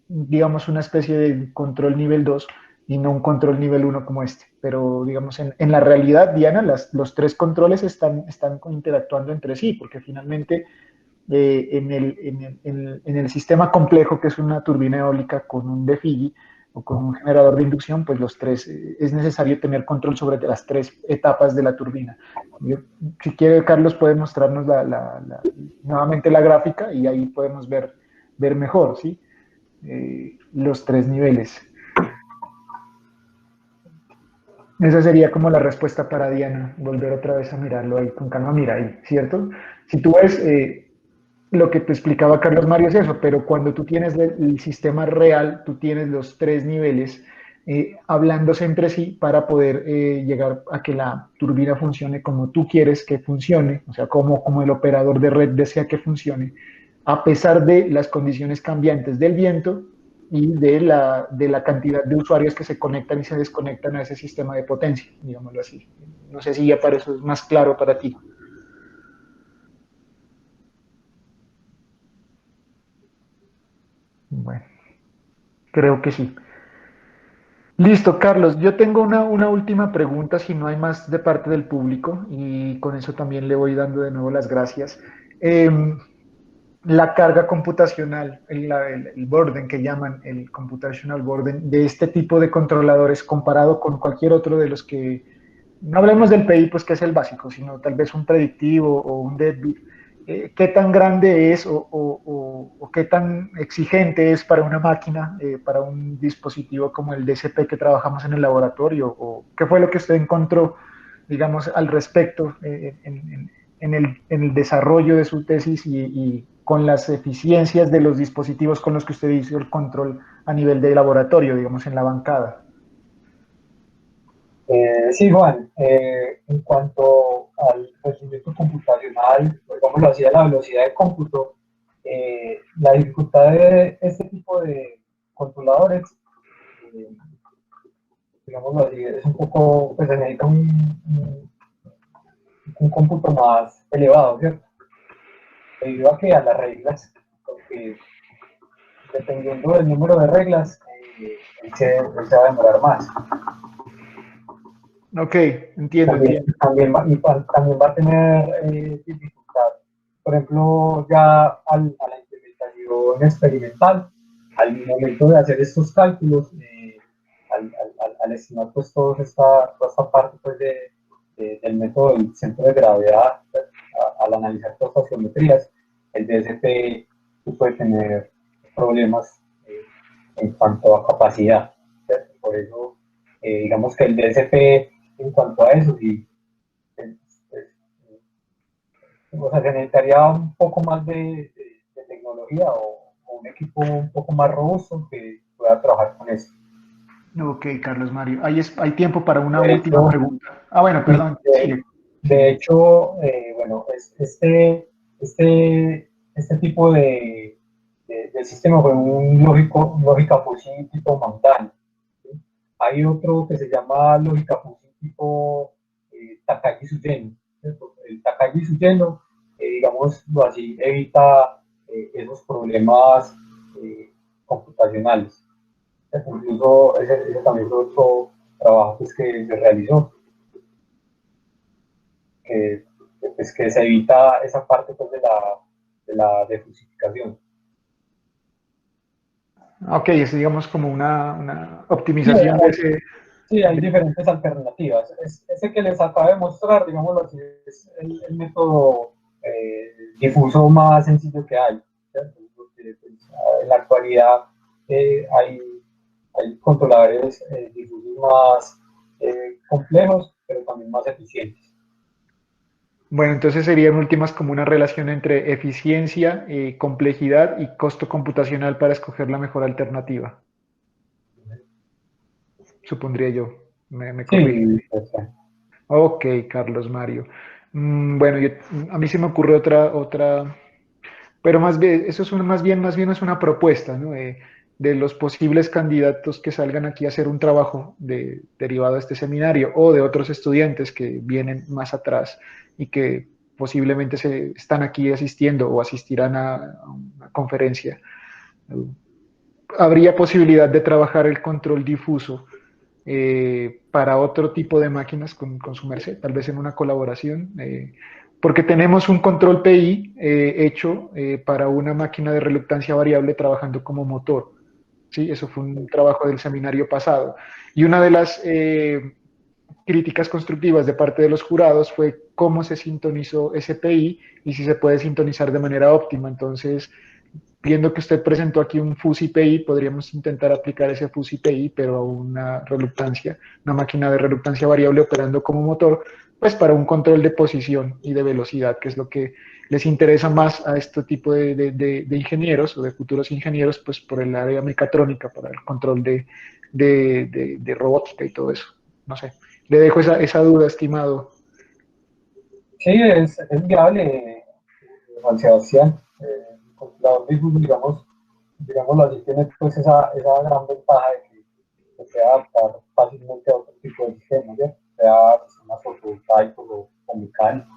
B: digamos, una especie de control nivel 2 y no un control nivel 1 como este. Pero, digamos, en la realidad, Diana, los tres controles están interactuando entre sí, porque finalmente en el sistema complejo, que es una turbina eólica con un DFIGI o con un generador de inducción, pues los tres, es necesario tener control sobre las tres etapas de la turbina. Si quiere, Carlos puede mostrarnos nuevamente la gráfica y ahí podemos ver mejor, ¿sí? Los tres niveles. Esa sería como la respuesta para Diana, volver otra vez a mirarlo ahí con calma, mira ahí, ¿cierto? Si tú ves, lo que te explicaba Carlos Mario es eso, pero cuando tú tienes el sistema real, tú tienes los tres niveles hablándose entre sí para poder llegar a que la turbina funcione como tú quieres que funcione, o sea, como el operador de red desea que funcione, a pesar de las condiciones cambiantes del viento y de la cantidad de usuarios que se conectan y se desconectan a ese sistema de potencia, digámoslo así. No sé si ya para eso es más claro para ti. Bueno, creo que sí. Listo, Carlos. Yo tengo una última pregunta, si no hay más de parte del público, y con eso también le voy dando de nuevo las gracias. La carga computacional, el burden que llaman el computational burden de este tipo de controladores comparado con cualquier otro de los que, no hablemos del PI, pues que es el básico, sino tal vez un predictivo o un deadbeat, ¿qué tan grande es o qué tan exigente es para una máquina, para un dispositivo como el DSP que trabajamos en el laboratorio? ¿O qué fue lo que usted encontró, digamos, al respecto en el desarrollo de su tesis y con las eficiencias de los dispositivos con los que usted hizo el control a nivel de laboratorio, digamos, en la bancada?
A: Sí, Juan, en cuanto al rendimiento computacional, digámoslo así, a la velocidad de cómputo, la dificultad de este tipo de controladores, eh, digámoslo así, es un poco, pues se necesita un cómputo más elevado, ¿cierto? Debido a que a las reglas, porque dependiendo del número de reglas, él se va a demorar más.
B: Ok, entiendo.
A: También va a tener dificultad. Por ejemplo, ya a la implementación experimental, al momento de hacer estos cálculos, al estimar pues toda esta parte pues, del método del centro de gravedad, pues, al analizar todas estas geometrías, el DSP puede tener problemas en cuanto a capacidad, ¿cierto? Por eso, digamos que el DSP en cuanto a eso, sí, o sea, se necesitaría un poco más de tecnología o un equipo un poco más robusto que pueda trabajar con eso.
B: Ok, Carlos Mario. Hay tiempo para una
A: De
B: última
A: hecho,
B: pregunta. Ah, bueno, perdón. Sigue.
A: de hecho, bueno, este tipo de sistema fue un lógica fusil tipo Mandan. ¿Sí? Hay otro que se llama lógica fusil tipo Takagi Sugeno. El Takagi Sugeno, digámoslo así, evita esos problemas computacionales. Incluso ese también fue otro trabajo pues, que se realizó, que, pues, que se evita esa parte pues, de la defusificación.
B: Ok, es digamos como una
A: Sí,
B: optimización de ese.
A: sí, hay diferentes alternativas. Ese que les acabo de mostrar, digámoslo así, es el método difuso más sencillo que hay, ¿cierto? Porque pues, en la actualidad hay controladores difusos más complejos, pero también más eficientes.
B: Bueno, entonces sería en últimas como una relación entre eficiencia, complejidad y costo computacional para escoger la mejor alternativa, supondría yo. Me corrijo.
A: Sí, pues,
B: Ok, Carlos Mario. Bueno, a mí se me ocurre otra, pero más bien, eso es más bien es una propuesta, ¿no? De los posibles candidatos que salgan aquí a hacer un trabajo derivado de este seminario o de otros estudiantes que vienen más atrás y que posiblemente están aquí asistiendo o asistirán a una conferencia. Habría posibilidad de trabajar el control difuso para otro tipo de máquinas con su merced, tal vez en una colaboración, porque tenemos un control PI hecho para una máquina de reluctancia variable trabajando como motor. ¿Sí? Eso fue un trabajo del seminario pasado. Y una de las críticas constructivas de parte de los jurados fue cómo se sintonizó ese PI y si se puede sintonizar de manera óptima. Entonces, viendo que usted presentó aquí un FUSI-PI, podríamos intentar aplicar ese FUSI-PI, pero a una reluctancia, una máquina de reluctancia variable operando como motor, pues para un control de posición y de velocidad, que es lo que les interesa más a este tipo de ingenieros o de futuros ingenieros, pues por el área mecatrónica, para el control de robótica y todo eso. No sé, le dejo esa duda, estimado.
A: sí, es viable, Juan Sebastián. El controlador difuso, digámoslo así, tiene pues esa gran ventaja de que se puede adaptar fácilmente a otro tipo de sistemas, ¿ya? Sea sistemas fotovoltaicos o mecánicos.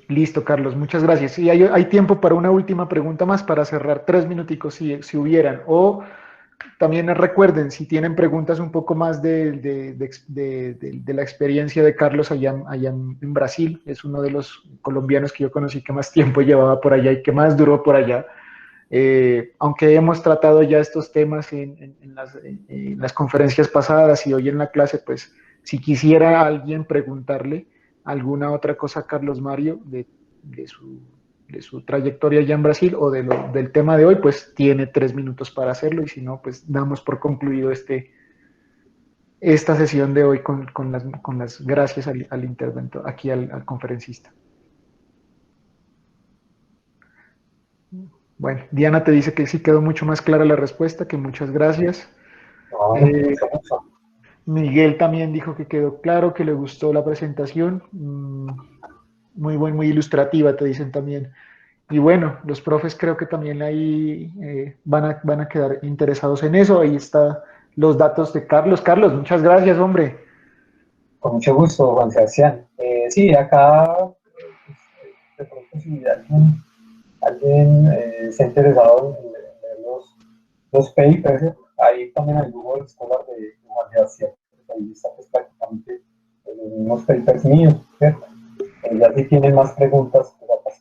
B: Listo, Carlos, muchas gracias. Y hay tiempo para una última pregunta más para cerrar 3 minuticos si hubieran. O también recuerden, si tienen preguntas un poco más de la experiencia de Carlos allá en Brasil, es uno de los colombianos que yo conocí que más tiempo llevaba por allá y que más duró por allá. Aunque hemos tratado ya estos temas en las conferencias pasadas y hoy en la clase, pues si quisiera alguien preguntarle alguna otra cosa a Carlos Mario de su, de su trayectoria ya en Brasil o del tema de hoy, pues tiene 3 minutos para hacerlo y si no, pues damos por concluido esta sesión de hoy con las gracias al interventor, aquí al conferencista. Bueno, Diana te dice que sí quedó mucho más clara la respuesta, que muchas gracias. Miguel también dijo que quedó claro, que le gustó la presentación. Muy ilustrativa, te dicen también. Y bueno, los profes creo que también ahí van a quedar interesados en eso. Ahí están los datos de Carlos. Carlos, muchas gracias, hombre.
A: Con mucho gusto, Juan Sebastián. Sí, acá de pronto si alguien se ha interesado en leer los papers, ahí también hay Google Scholar de Juan Sebastián. Ahí está pues, prácticamente los mismos papers míos, ¿cierto? Ya si tienen más preguntas,